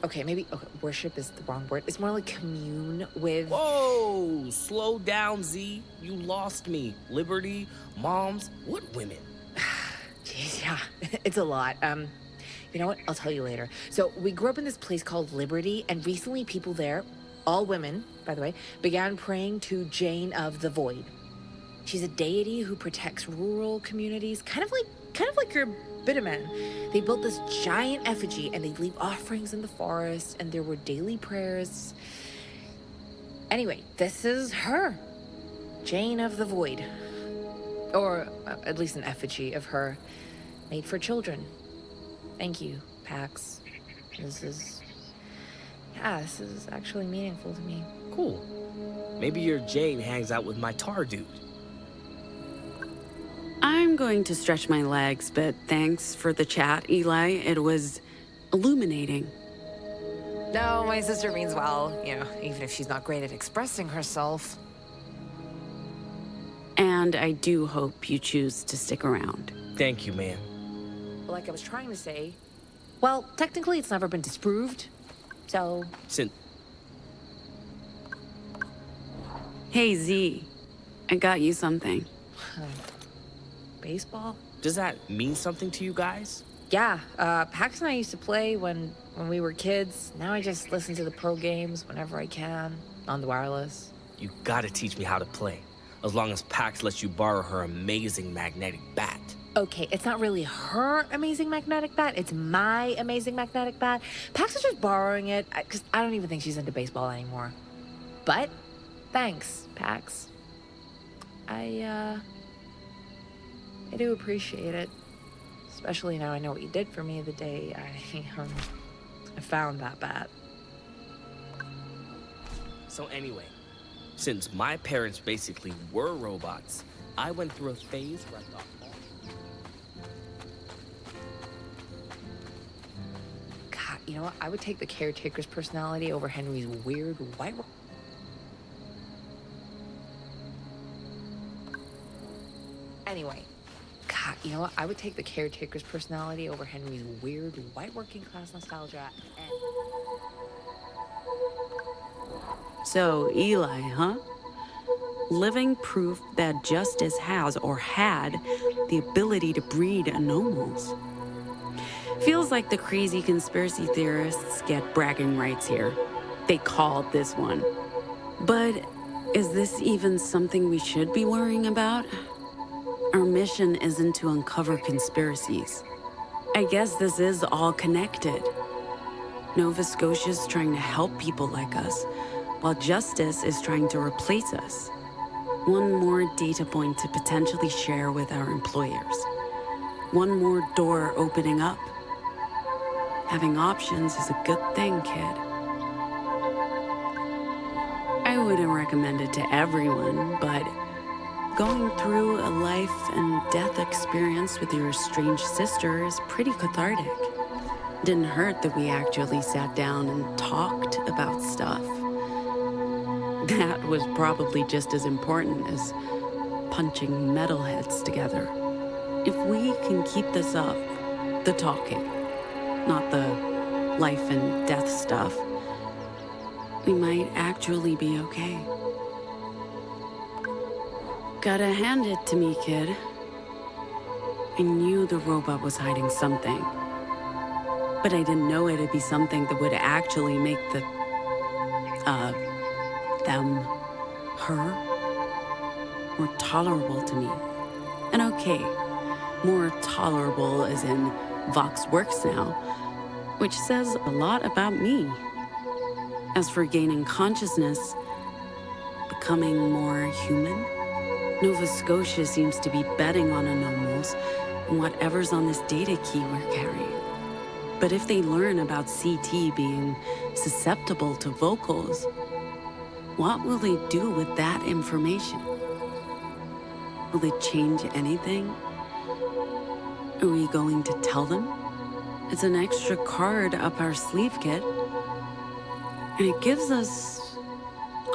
Speaker 3: worship is the wrong word. It's more like commune with...
Speaker 6: Whoa! Slow down, Z. You lost me. Liberty, moms, what women?
Speaker 3: Jeez, yeah, it's a lot. You know what? I'll tell you later. So, we grew up in this place called Liberty, and recently people there... all women, by the way, began praying to Jane of the Void. She's a deity who protects rural communities, kind of like kind of like your Bitterman. They built this giant effigy and they'd leave offerings in the forest, and there were daily prayers. Anyway, this is her, Jane of the Void. Or at least an effigy of her, made for children. Thank you, Pax. This is actually meaningful to me.
Speaker 6: Cool. Maybe your Jane hangs out with my tar dude.
Speaker 1: I'm going to stretch my legs, but thanks for the chat, Eli. It was illuminating.
Speaker 3: No, my sister means well, even if she's not great at expressing herself.
Speaker 1: And I do hope you choose to stick around.
Speaker 6: Thank you, man.
Speaker 3: Like I was trying to say, well, technically it's never been disproved, so...
Speaker 1: Hey, Z. I got you something.
Speaker 3: Baseball?
Speaker 6: Does that mean something to you guys?
Speaker 3: Yeah, Pax and I used to play when we were kids. Now I just listen to the pro games whenever I can, on the wireless.
Speaker 6: You gotta teach me how to play. As long as Pax lets you borrow her amazing magnetic bat.
Speaker 3: Okay, it's not really her amazing magnetic bat, it's my amazing magnetic bat. Pax is just borrowing it, because I don't even think she's into baseball anymore. But, thanks, Pax. I do appreciate it. Especially now I know what you did for me the day I found that bat.
Speaker 6: So anyway, since my parents basically were robots, I went through a phase where I thought...
Speaker 3: God, you know what? I would take the caretaker's personality over Henry's weird white... Anyway. God, you know what? I would take the caretaker's personality over Henry's weird white working class nostalgia and...
Speaker 1: So, Eli, huh? Living proof that justice has, or had, the ability to breed anomals. Feels like the crazy conspiracy theorists get bragging rights here. They called this one. But is this even something we should be worrying about? Our mission isn't to uncover conspiracies. I guess this is all connected. Nova Scotia's trying to help people like us, while justice is trying to replace us. One more data point to potentially share with our employers. One more door opening up. Having options is a good thing, kid. I wouldn't recommend it to everyone, but going through a life and death experience with your estranged sister is pretty cathartic. Didn't hurt that we actually sat down and talked about stuff. That was probably just as important as punching metalheads together. If we can keep this up, the talking, not the life and death stuff, we might actually be okay. Gotta hand it to me, kid. I knew the robot was hiding something. But I didn't know it'd be something that would actually make them, her, more tolerable to me. And okay, more tolerable as in Vox works now, which says a lot about me. As for gaining consciousness, becoming more human, Nova Scotia seems to be betting on anomals and whatever's on this data key we're carrying. But if they learn about CT being susceptible to vocals, what will they do with that information? Will they change anything? Are we going to tell them? It's an extra card up our sleeve, kid. And it gives us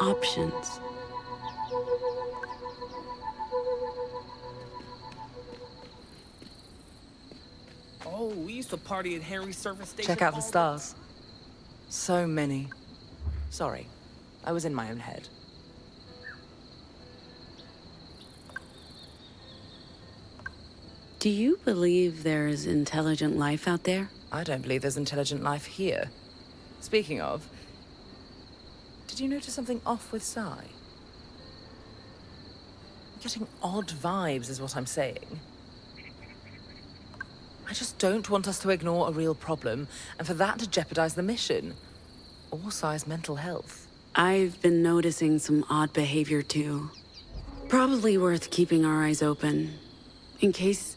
Speaker 1: options.
Speaker 6: Oh, we used to party at Henry's service station.
Speaker 13: Check out the stars. So many. Sorry, I was in my own head.
Speaker 1: Do you believe there's intelligent life out there?
Speaker 13: I don't believe there's intelligent life here. Speaking of, did you notice something off with Sai? I'm getting odd vibes is what I'm saying. I just don't want us to ignore a real problem, and for that to jeopardize the mission. Or Sai's mental health.
Speaker 1: I've been noticing some odd behavior too. Probably worth keeping our eyes open. In case...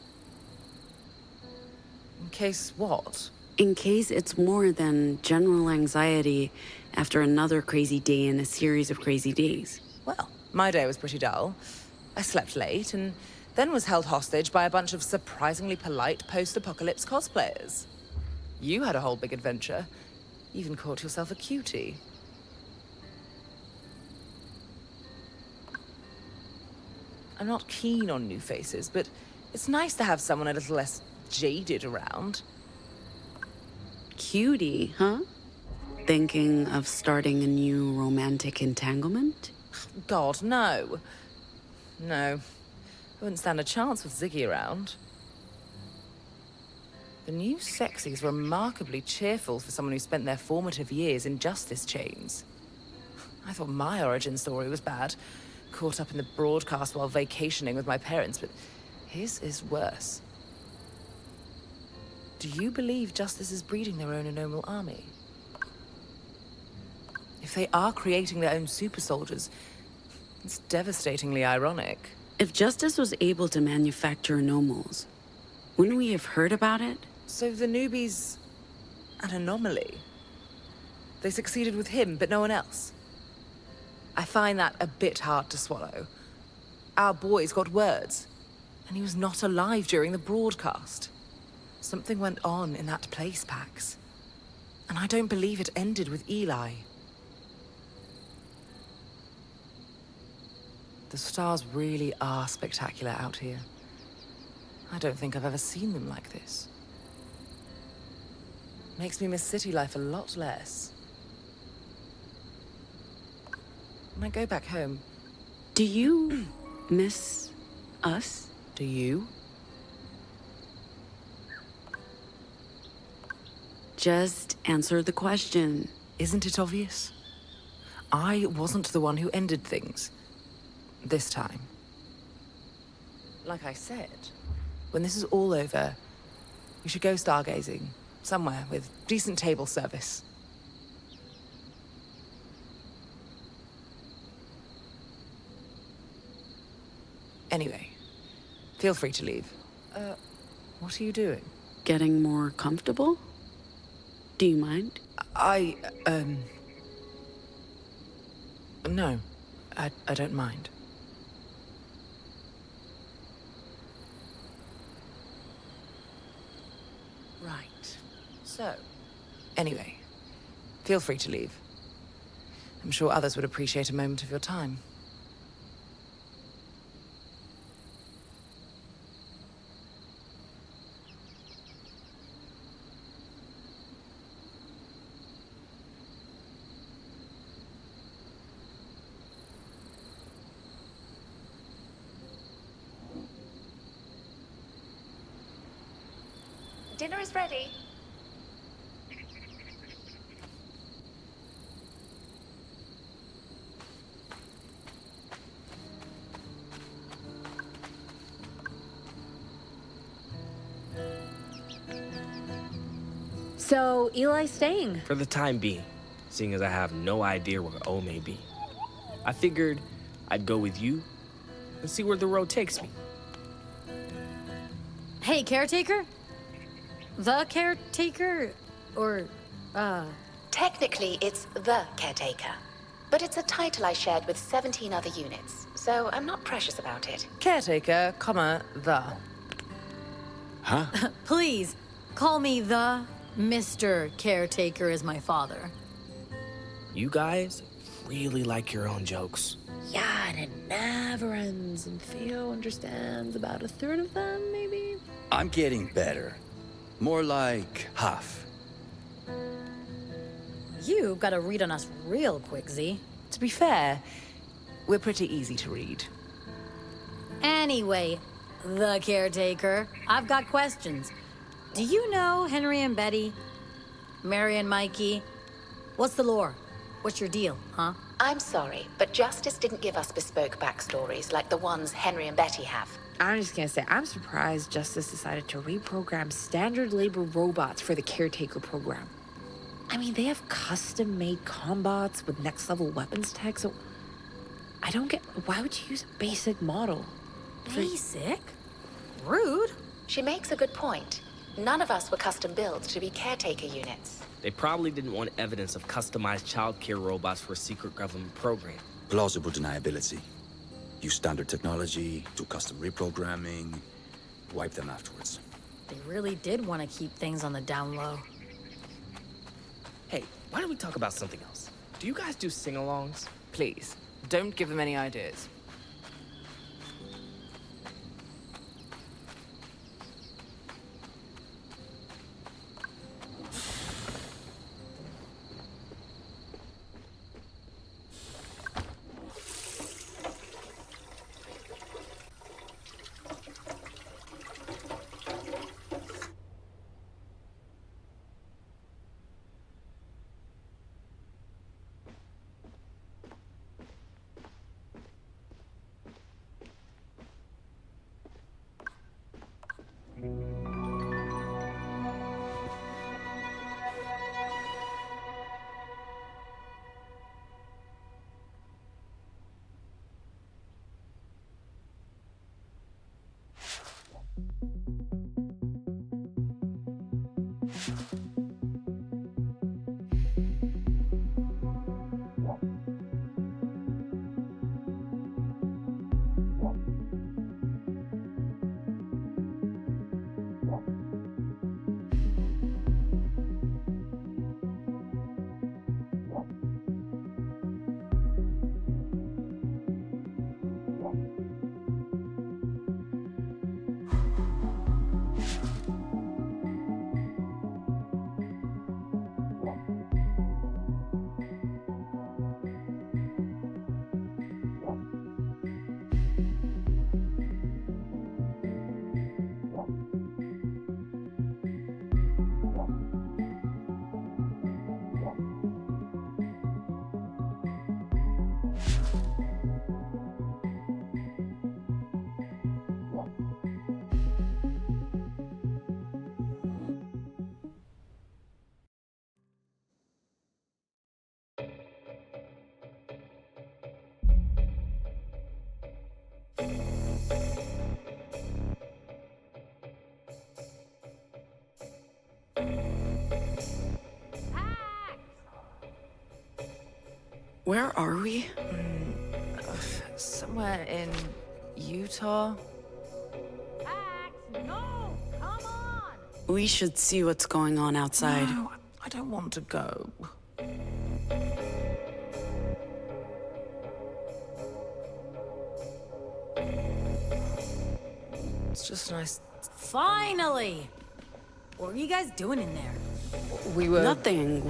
Speaker 13: In case what?
Speaker 1: In case it's more than general anxiety after another crazy day in a series of crazy days.
Speaker 13: Well, my day was pretty dull. I slept late, and then was held hostage by a bunch of surprisingly polite post-apocalypse cosplayers. You had a whole big adventure. Even caught yourself a cutie. I'm not keen on new faces, but it's nice to have someone a little less jaded around.
Speaker 1: Cutie, huh? Thinking of starting a new romantic entanglement?
Speaker 13: God, no. No. I wouldn't stand a chance with Ziggy around. The new sexy's remarkably cheerful for someone who spent their formative years in justice chains. I thought my origin story was bad. Caught up in the broadcast while vacationing with my parents, but his is worse. Do you believe justice is breeding their own anomal army? If they are creating their own super soldiers, it's devastatingly ironic.
Speaker 1: If Justice was able to manufacture anomals, wouldn't we have heard about it?
Speaker 13: So the newbie's an anomaly. They succeeded with him, but no one else. I find that a bit hard to swallow. Our boy's got words, and he was not alive during the broadcast. Something went on in that place, Pax. And I don't believe it ended with Eli. The stars really are spectacular out here. I don't think I've ever seen them like this. Makes me miss city life a lot less. When I go back home...
Speaker 1: Do you miss us?
Speaker 13: Do you?
Speaker 1: Just answer the question.
Speaker 13: Isn't it obvious? I wasn't the one who ended things. This time. Like I said, when this is all over, we should go stargazing. Somewhere with decent table service. Anyway, feel free to leave. What are you doing?
Speaker 1: Getting more comfortable? Do you mind?
Speaker 13: No, I don't mind. Right. So, anyway, feel free to leave. I'm sure others would appreciate a moment of your time.
Speaker 4: Dinner is ready.
Speaker 3: So, Eli's staying?
Speaker 6: For the time being, seeing as I have no idea where O may be. I figured I'd go with you and see where the road takes me.
Speaker 7: Hey, caretaker? The caretaker? Or,
Speaker 4: Technically, it's the caretaker. But it's a title I shared with 17 other units, so I'm not precious about it.
Speaker 13: Caretaker, comma, the.
Speaker 12: Huh?
Speaker 7: Please, call me the Mr. Caretaker is my father.
Speaker 6: You guys really like your own jokes.
Speaker 3: Yeah, and it never ends, and Theo understands about a third of them, maybe?
Speaker 12: I'm getting better. More like half.
Speaker 7: You got to read on us real quick, Z.
Speaker 13: To be fair, we're pretty easy to read.
Speaker 7: Anyway, the caretaker, I've got questions. Do you know Henry and Betty? Mary and Mikey? What's the lore? What's your deal, huh?
Speaker 4: I'm sorry, but Justice didn't give us bespoke backstories like the ones Henry and Betty have.
Speaker 3: I'm just gonna say, I'm surprised Justice decided to reprogram standard labor robots for the caretaker program. I mean, they have custom-made combots with next-level weapons tech, so I don't get, why would you use a basic model?
Speaker 7: Basic? Rude.
Speaker 4: She makes a good point. None of us were custom built to be caretaker units.
Speaker 6: They probably didn't want evidence of customized childcare robots for a secret government program.
Speaker 12: Plausible deniability. Use standard technology, do custom reprogramming, wipe them afterwards.
Speaker 7: They really did want to keep things on the down low.
Speaker 6: Hey, why don't we talk about something else? Do you guys do sing-alongs?
Speaker 13: Please, don't give them any ideas.
Speaker 1: Where are we?
Speaker 13: Somewhere in Utah.
Speaker 7: No! Come on!
Speaker 1: We should see what's going on outside.
Speaker 13: No, I don't want to go. It's just nice.
Speaker 7: Finally! What were you guys doing in there?
Speaker 13: We were...
Speaker 1: Nothing.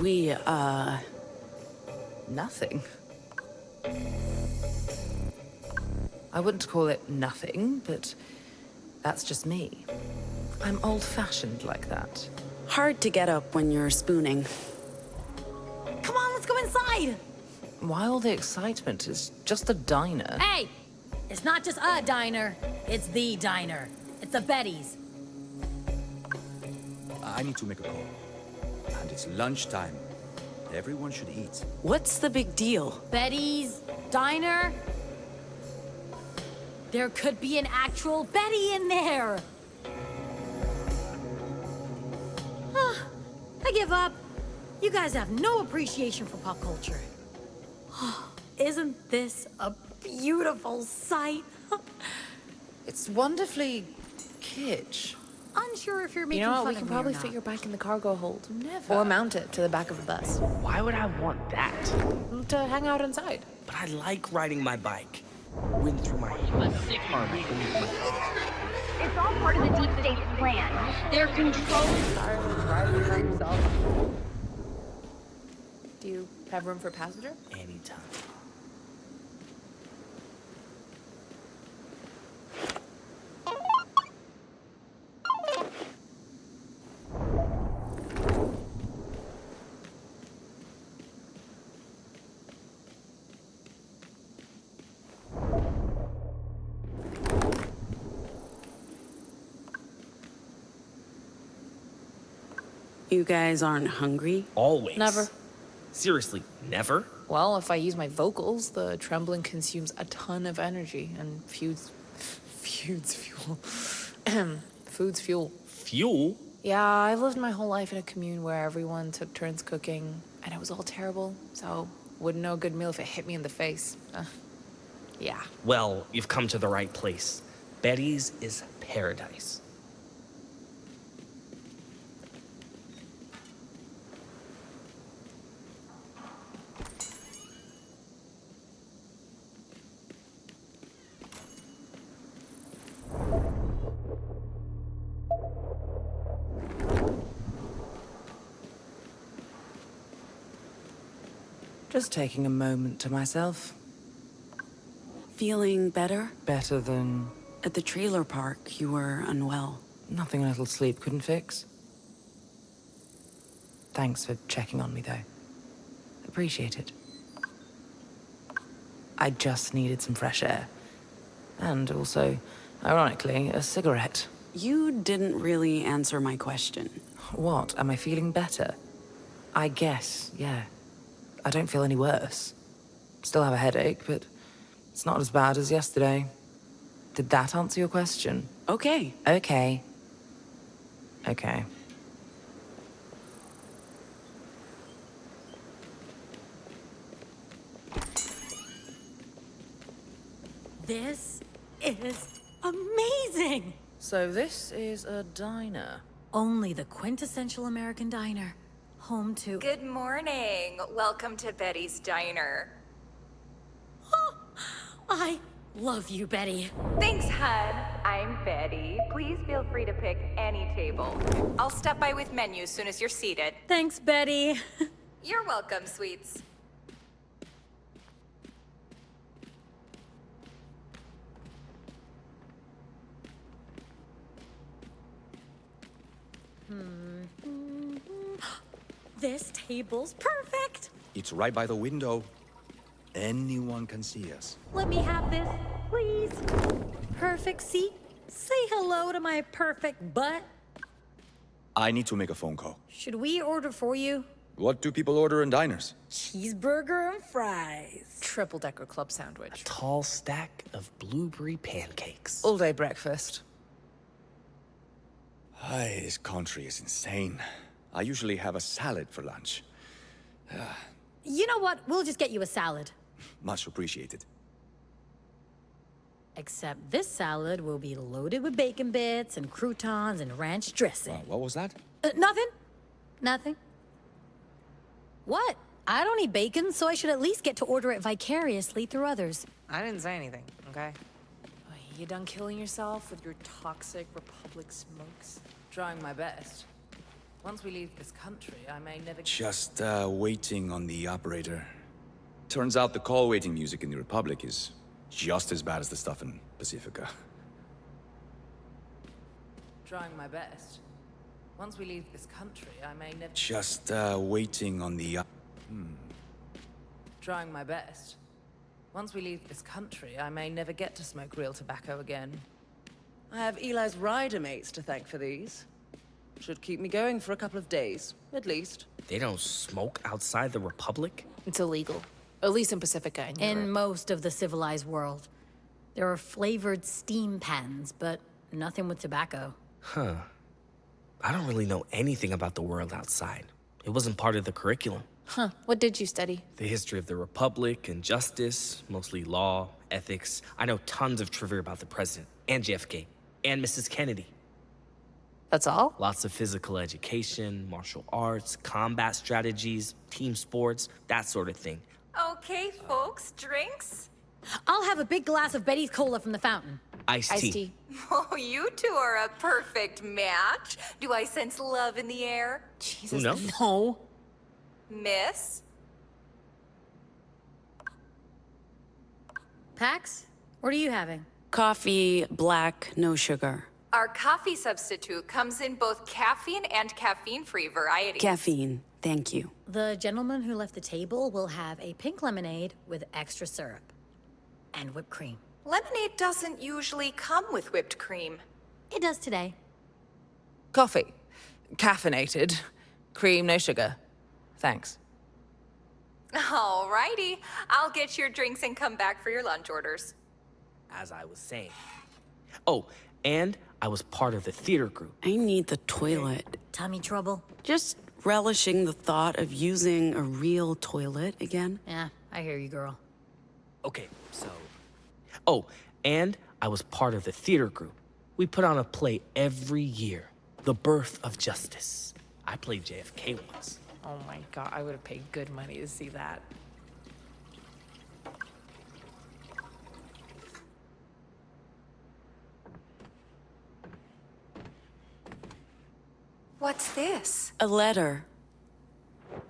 Speaker 13: Nothing. I wouldn't call it nothing, but that's just me. I'm old-fashioned like that.
Speaker 1: Hard to get up when you're spooning.
Speaker 7: Come on, let's go inside!
Speaker 13: Why all the excitement? It's just a diner.
Speaker 7: Hey! It's not just a diner, it's the diner. It's a Betty's.
Speaker 12: I need to make a call. And it's lunchtime. Everyone should eat.
Speaker 1: What's the big deal?
Speaker 7: Betty's diner? There could be an actual Betty in there! I give up. You guys have no appreciation for pop culture. Isn't this a beautiful sight?
Speaker 13: It's wonderfully kitsch.
Speaker 7: Unsure if you're making
Speaker 3: You know what?
Speaker 7: fun
Speaker 3: We
Speaker 7: of
Speaker 3: can
Speaker 7: me
Speaker 3: probably
Speaker 7: or not.
Speaker 3: fit your bike in the cargo hold.
Speaker 13: Never.
Speaker 3: Or mount it to the back of the bus.
Speaker 6: Why would I want that?
Speaker 3: To hang out inside.
Speaker 6: But I like riding my bike. Wind through my hair.
Speaker 5: It's all part of the deep state's plan. They're controlling.
Speaker 3: Do you have room for passenger?
Speaker 6: Anytime.
Speaker 1: You guys aren't hungry?
Speaker 6: Always.
Speaker 3: Never.
Speaker 6: Seriously, never?
Speaker 3: Well, if I use my vocals, the trembling consumes a ton of energy and feuds fuel. Food's fuel.
Speaker 6: Fuel?
Speaker 3: Yeah, I've lived my whole life in a commune where everyone took turns cooking, and it was all terrible, so wouldn't know a good meal if it hit me in the face. Yeah.
Speaker 6: Well, you've come to the right place. Betty's is paradise.
Speaker 13: Just taking a moment to myself.
Speaker 1: Feeling better?
Speaker 13: Better than...
Speaker 1: At the trailer park, you were unwell.
Speaker 13: Nothing a little sleep couldn't fix. Thanks for checking on me, though. Appreciate it. I just needed some fresh air. And also, ironically, a cigarette.
Speaker 1: You didn't really answer my question.
Speaker 13: What? Am I feeling better? I guess, yeah. I don't feel any worse. Still have a headache, but it's not as bad as yesterday. Did that answer your question?
Speaker 1: Okay.
Speaker 13: Okay. Okay.
Speaker 7: This is amazing!
Speaker 13: So this is a diner.
Speaker 7: Only the quintessential American diner. Home to...
Speaker 14: Good morning. Welcome to Betty's Diner.
Speaker 7: I love you, Betty.
Speaker 14: Thanks, Hud. I'm Betty. Please feel free to pick any table. I'll stop by with menus soon as you're seated.
Speaker 7: Thanks, Betty.
Speaker 14: You're welcome, sweets.
Speaker 7: This table's perfect.
Speaker 12: It's right by the window. Anyone can see us.
Speaker 7: Let me have this, please. Perfect seat. Say hello to my perfect butt.
Speaker 12: I need to make a phone call.
Speaker 7: Should we order for you?
Speaker 12: What do people order in diners?
Speaker 7: Cheeseburger and fries.
Speaker 3: Triple-decker club sandwich.
Speaker 6: Tall stack of blueberry pancakes.
Speaker 13: All-day breakfast.
Speaker 12: Ay, this country is insane. I usually have a salad for lunch.
Speaker 7: You know what? We'll just get you a salad.
Speaker 12: Much appreciated.
Speaker 7: Except this salad will be loaded with bacon bits and croutons and ranch dressing.
Speaker 12: What was that?
Speaker 7: Nothing. Nothing. What? I don't eat bacon, so I should at least get to order it vicariously through others.
Speaker 3: I didn't say anything, okay? You done killing yourself with your toxic Republic smokes?
Speaker 13: Trying my best. Once we leave this country, I may never...
Speaker 12: Just waiting on the operator. Turns out the call waiting music in the Republic is just as bad as the stuff in Pacifica.
Speaker 13: Trying my best. Once we leave this country, I may never...
Speaker 12: Just waiting on the...
Speaker 13: Trying my best. Once we leave this country, I may never get to smoke real tobacco again. I have Eli's rider mates to thank for these. Should keep me going for a couple of days, at least.
Speaker 6: They don't smoke outside the Republic?
Speaker 3: It's illegal. At least in Pacifica and Europe.
Speaker 7: In most of the civilized world. There are flavored steam pans, but nothing with tobacco.
Speaker 6: Huh. I don't really know anything about the world outside. It wasn't part of the curriculum.
Speaker 3: Huh. What did you study?
Speaker 6: The history of the Republic and justice, mostly law, ethics. I know tons of trivia about the president, and JFK, and Mrs. Kennedy.
Speaker 3: That's all?
Speaker 6: Lots of physical education, martial arts, combat strategies, team sports, that sort of thing.
Speaker 14: Okay, folks, drinks?
Speaker 7: I'll have a big glass of Betty's Cola from the fountain.
Speaker 6: Iced tea.
Speaker 14: Oh, you two are a perfect match. Do I sense love in the air?
Speaker 3: Jesus,
Speaker 6: Who knows?
Speaker 7: No.
Speaker 14: Miss?
Speaker 7: Pax, what are you having?
Speaker 1: Coffee, black, no sugar.
Speaker 14: Our coffee substitute comes in both caffeine and caffeine-free varieties.
Speaker 1: Caffeine, thank you.
Speaker 7: The gentleman who left the table will have a pink lemonade with extra syrup. And whipped cream.
Speaker 14: Lemonade doesn't usually come with whipped cream.
Speaker 7: It does today.
Speaker 13: Coffee. Caffeinated. Cream, no sugar. Thanks.
Speaker 14: Alrighty. I'll get your drinks and come back for your lunch orders.
Speaker 6: As I was saying. Oh, and I was part of the theater group.
Speaker 1: I need the toilet.
Speaker 7: Tummy trouble?
Speaker 1: Just relishing the thought of using a real toilet again.
Speaker 7: Yeah, I hear you, girl.
Speaker 6: Okay, so... Oh, and I was part of the theater group. We put on a play every year. The Birth of Justice. I played JFK once.
Speaker 3: Oh my god, I would have paid good money to see that.
Speaker 14: What's this?
Speaker 1: A letter.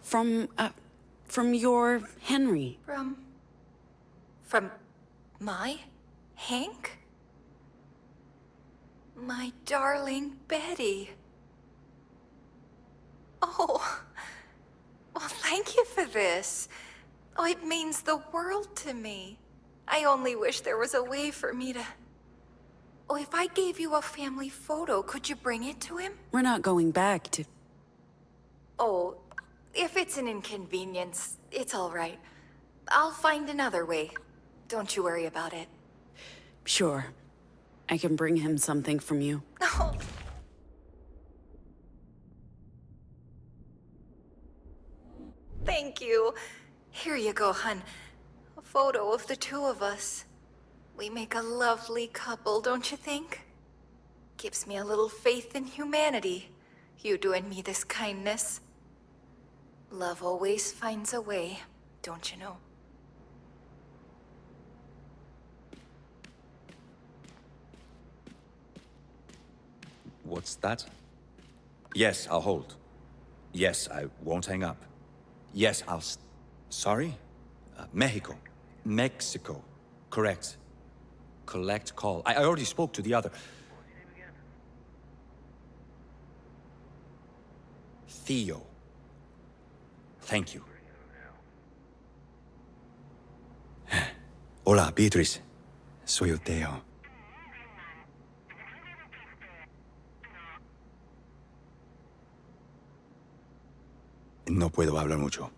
Speaker 1: From your Henry.
Speaker 14: From my Hank? My darling Betty. Oh, well, thank you for this. Oh, it means the world to me. I only wish there was a way for me to... Oh, if I gave you a family photo, could you bring it to him?
Speaker 1: We're not going back to...
Speaker 14: Oh, if it's an inconvenience, it's all right. I'll find another way. Don't you worry about it.
Speaker 1: Sure. I can bring him something from you.
Speaker 14: Oh. Thank you. Here you go, hun. A photo of the two of us. We make a lovely couple, don't you think? Gives me a little faith in humanity, you doing me this kindness. Love always finds a way, don't you know?
Speaker 12: What's that? Yes, I'll hold. Yes, I won't hang up. Yes, Sorry? Mexico. Mexico. Correct. Collect call. I already spoke to the other. Theo. Thank you. Hola, Beatrice. Soy Theo. No puedo hablar mucho.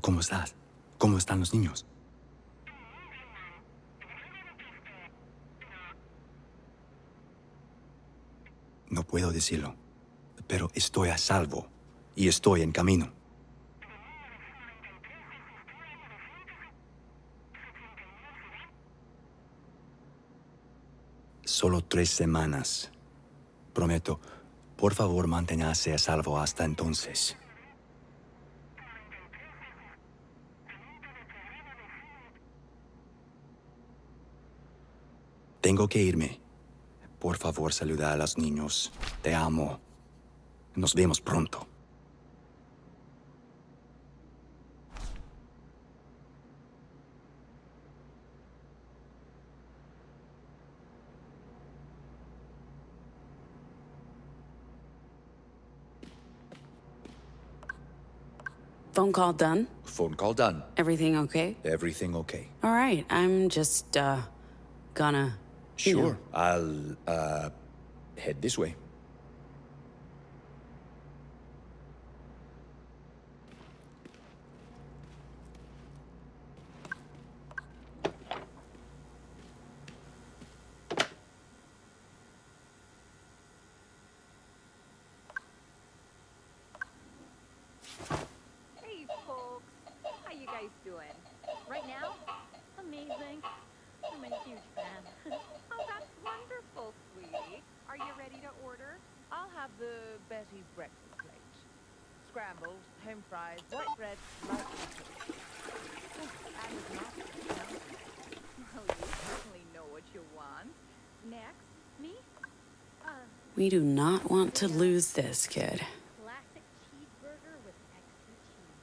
Speaker 12: ¿Cómo estás? ¿Cómo están los niños? No puedo decirlo, pero estoy a salvo y estoy en camino. Solo 3 semanas. Prometo, por favor, manténgase a salvo hasta entonces. Tengo que irme. Por favor, saluda a los niños. Te amo. Nos vemos pronto.
Speaker 1: Phone call done?
Speaker 12: Phone call done.
Speaker 1: Everything okay?
Speaker 12: Everything okay.
Speaker 1: All right, I'm just, gonna...
Speaker 12: Sure. I'll, head this way.
Speaker 2: Hey, folks. How you guys doing?
Speaker 7: Right now? Amazing. I'm a huge fan.
Speaker 2: Oh, that's wonderful, sweetie. Are you ready to order?
Speaker 15: I'll have the Betty's breakfast plate. Scrambled, home fries, white bread, light chocolate. Oh, and a nut.
Speaker 2: Well, you certainly know what you want. Next,
Speaker 7: Me?
Speaker 1: We do not want to lose this kid.
Speaker 7: Classic cheeseburger with extra cheese.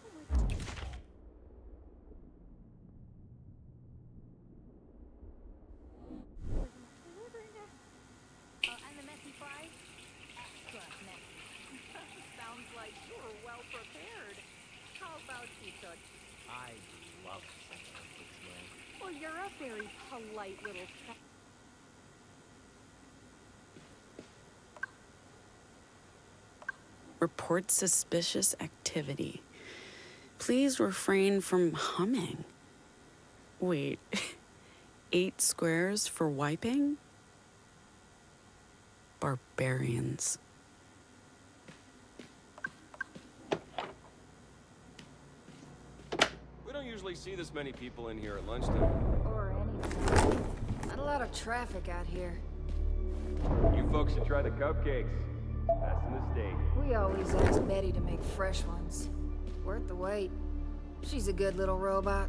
Speaker 7: Oh my god. And the messy fries? Extra messy.
Speaker 2: sounds like you're well prepared. How about you, Toots?
Speaker 6: I love something this way.
Speaker 2: Well, you're a very polite little cat.
Speaker 1: Report suspicious activity. Please refrain from humming. Wait, 8 squares for wiping? Barbarians.
Speaker 8: We don't usually see this many people in here at lunchtime.
Speaker 16: Or anything. Not a lot of traffic out here.
Speaker 8: You folks should try the cupcakes. Best in the state.
Speaker 16: We always ask Betty to make fresh ones. Worth the wait. She's a good little robot.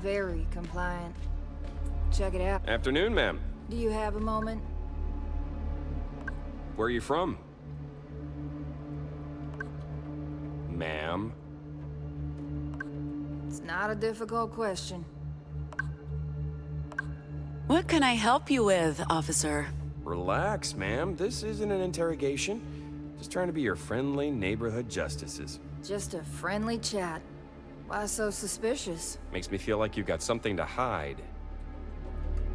Speaker 16: Very compliant. Check it out.
Speaker 8: Afternoon, ma'am.
Speaker 16: Do you have a moment?
Speaker 8: Where are you from? Ma'am?
Speaker 16: It's not a difficult question.
Speaker 1: What can I help you with, officer?
Speaker 8: Relax, ma'am. This isn't an interrogation. Just trying to be your friendly neighborhood justices.
Speaker 16: Just a friendly chat. Why so suspicious?
Speaker 8: Makes me feel like you've got something to hide.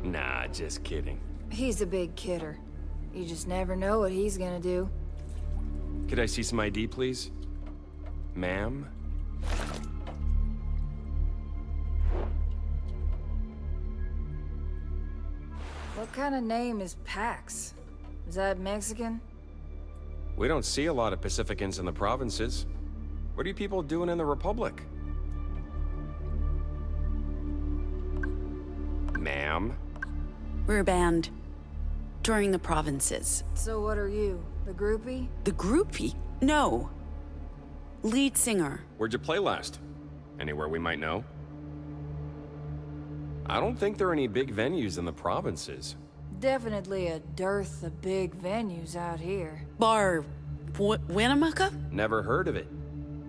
Speaker 8: Nah, just kidding.
Speaker 16: He's a big kidder. You just never know what he's gonna do.
Speaker 8: Could I see some ID, please? Ma'am?
Speaker 16: What kind of name is Pax? Is that Mexican?
Speaker 8: We don't see a lot of Pacificans in the provinces. What are you people doing in the Republic? Ma'am?
Speaker 1: We're a band. Touring the provinces.
Speaker 16: So what are you? The groupie?
Speaker 1: The groupie? No. Lead singer.
Speaker 8: Where'd you play last? Anywhere we might know? I don't think there are any big venues in the provinces.
Speaker 16: Definitely a dearth of big venues out here.
Speaker 1: Bar... Winnemucca?
Speaker 8: Never heard of it.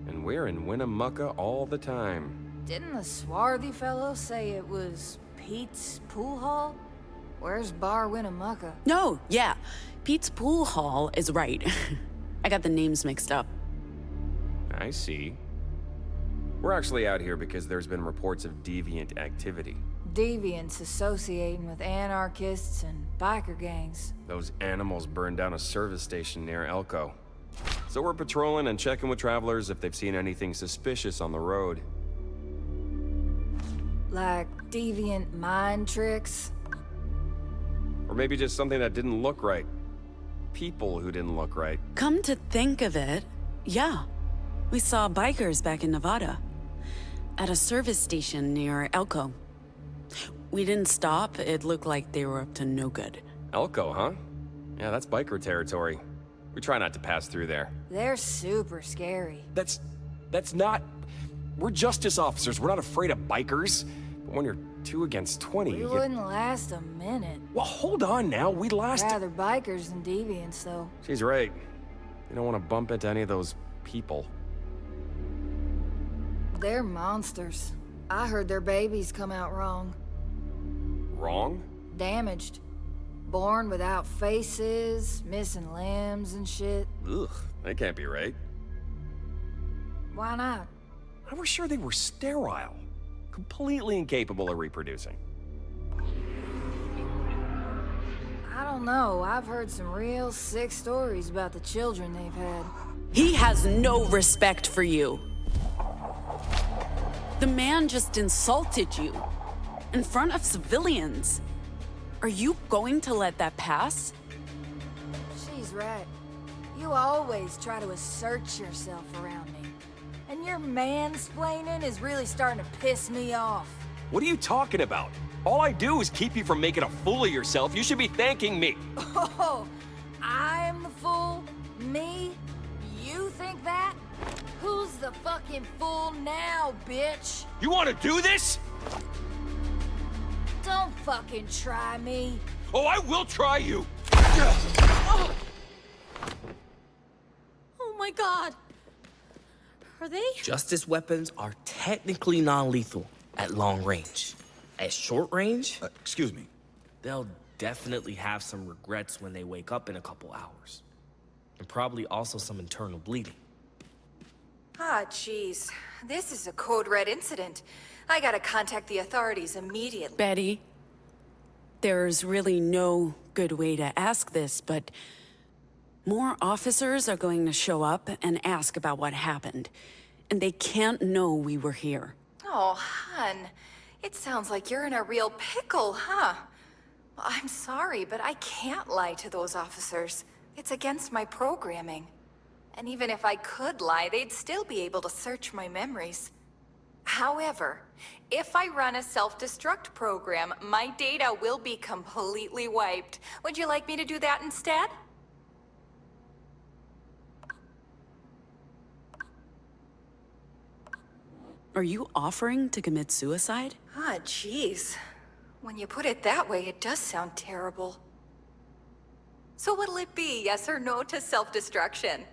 Speaker 8: And we're in Winnemucca all the time.
Speaker 16: Didn't the swarthy fellow say it was Pete's Pool Hall? Where's Bar Winnemucca?
Speaker 1: No, yeah. Pete's Pool Hall is right. I got the names mixed up.
Speaker 8: I see. We're actually out here because there's been reports of deviant activity.
Speaker 16: Deviants associating with anarchists and biker gangs.
Speaker 8: Those animals burned down a service station near Elko. So we're patrolling and checking with travelers if they've seen anything suspicious on the road.
Speaker 16: Like deviant mind tricks?
Speaker 8: Or maybe just something that didn't look right. People who didn't look right.
Speaker 1: Come to think of it, yeah. We saw bikers back in Nevada. At a service station near Elko. We didn't stop. It looked like they were up to no good.
Speaker 8: Elko, huh? Yeah, that's biker territory. We try not to pass through there.
Speaker 16: They're super scary.
Speaker 8: That's not... We're justice officers. We're not afraid of bikers. But when you're 2 against 20,
Speaker 16: We wouldn't last a minute.
Speaker 8: Well, hold on now. We'd last...
Speaker 16: Rather bikers than deviants, though.
Speaker 8: She's right. You don't want to bump into any of those people.
Speaker 16: They're monsters. I heard their babies come out wrong.
Speaker 8: Wrong?
Speaker 16: Damaged. Born without faces, missing limbs and shit.
Speaker 8: Ugh, that can't be right.
Speaker 16: Why not?
Speaker 8: I was sure they were sterile. Completely incapable of reproducing.
Speaker 16: I don't know. I've heard some real sick stories about the children they've had.
Speaker 1: He has no respect for you. The man just insulted you. In front of civilians. Are you going to let that pass?
Speaker 16: She's right. You always try to assert yourself around me. And your mansplaining is really starting to piss me off.
Speaker 8: What are you talking about? All I do is keep you from making a fool of yourself. You should be thanking me.
Speaker 16: Oh, I'm the fool? Me? You think that? Who's the fucking fool now, bitch?
Speaker 8: You want to do this?
Speaker 16: Don't fucking try me.
Speaker 8: Oh, I will try you.
Speaker 7: Oh my god. Are they?
Speaker 6: Justice weapons are technically non-lethal at long range. At short range,
Speaker 12: excuse me.
Speaker 6: They'll definitely have some regrets when they wake up in a couple hours. And probably also some internal bleeding.
Speaker 14: Ah, jeez. This is a code red incident. I gotta contact the authorities immediately.
Speaker 1: Betty, there's really no good way to ask this, but More officers are going to show up and ask about what happened. And they can't know we were here.
Speaker 14: Oh, hun. It sounds like you're in a real pickle, huh? Well, I'm sorry, but I can't lie to those officers. It's against my programming. And even if I could lie, they'd still be able to search my memories. However, if I run a self-destruct program, my data will be completely wiped. Would you like me to do that instead?
Speaker 1: Are you offering to commit suicide?
Speaker 14: Ah, jeez. When you put it that way, it does sound terrible. So what'll it be, yes or no to self-destruction?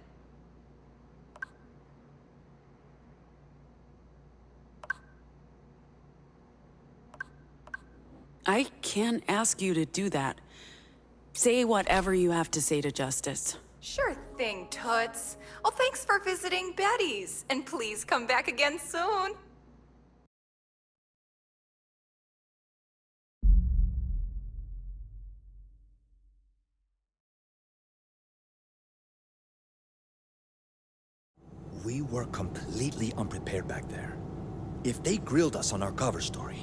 Speaker 1: I can't ask you to do that. Say whatever you have to say to Justice.
Speaker 14: Sure thing, Toots. Oh, thanks for visiting Betty's. And please come back again soon.
Speaker 12: We were completely unprepared back there. If they grilled us on our cover story...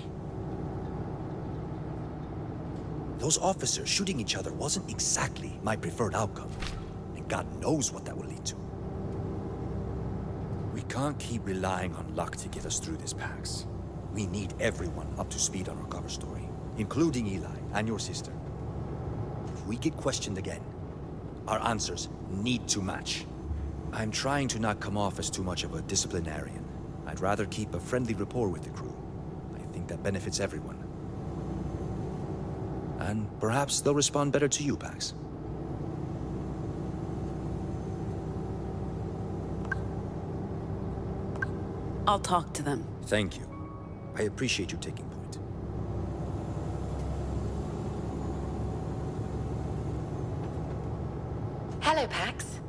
Speaker 12: Those officers shooting each other wasn't exactly my preferred outcome. And God knows what that will lead to. We can't keep relying on luck to get us through this, Pax. We need everyone up to speed on our cover story, including Eli and your sister. If we get questioned again, our answers need to match. I'm trying to not come off as too much of a disciplinarian. I'd rather keep a friendly rapport with the crew. I think that benefits everyone. And perhaps they'll respond better to you, Pax.
Speaker 1: I'll talk to them.
Speaker 12: Thank you. I appreciate you taking point.
Speaker 4: Hello, Pax.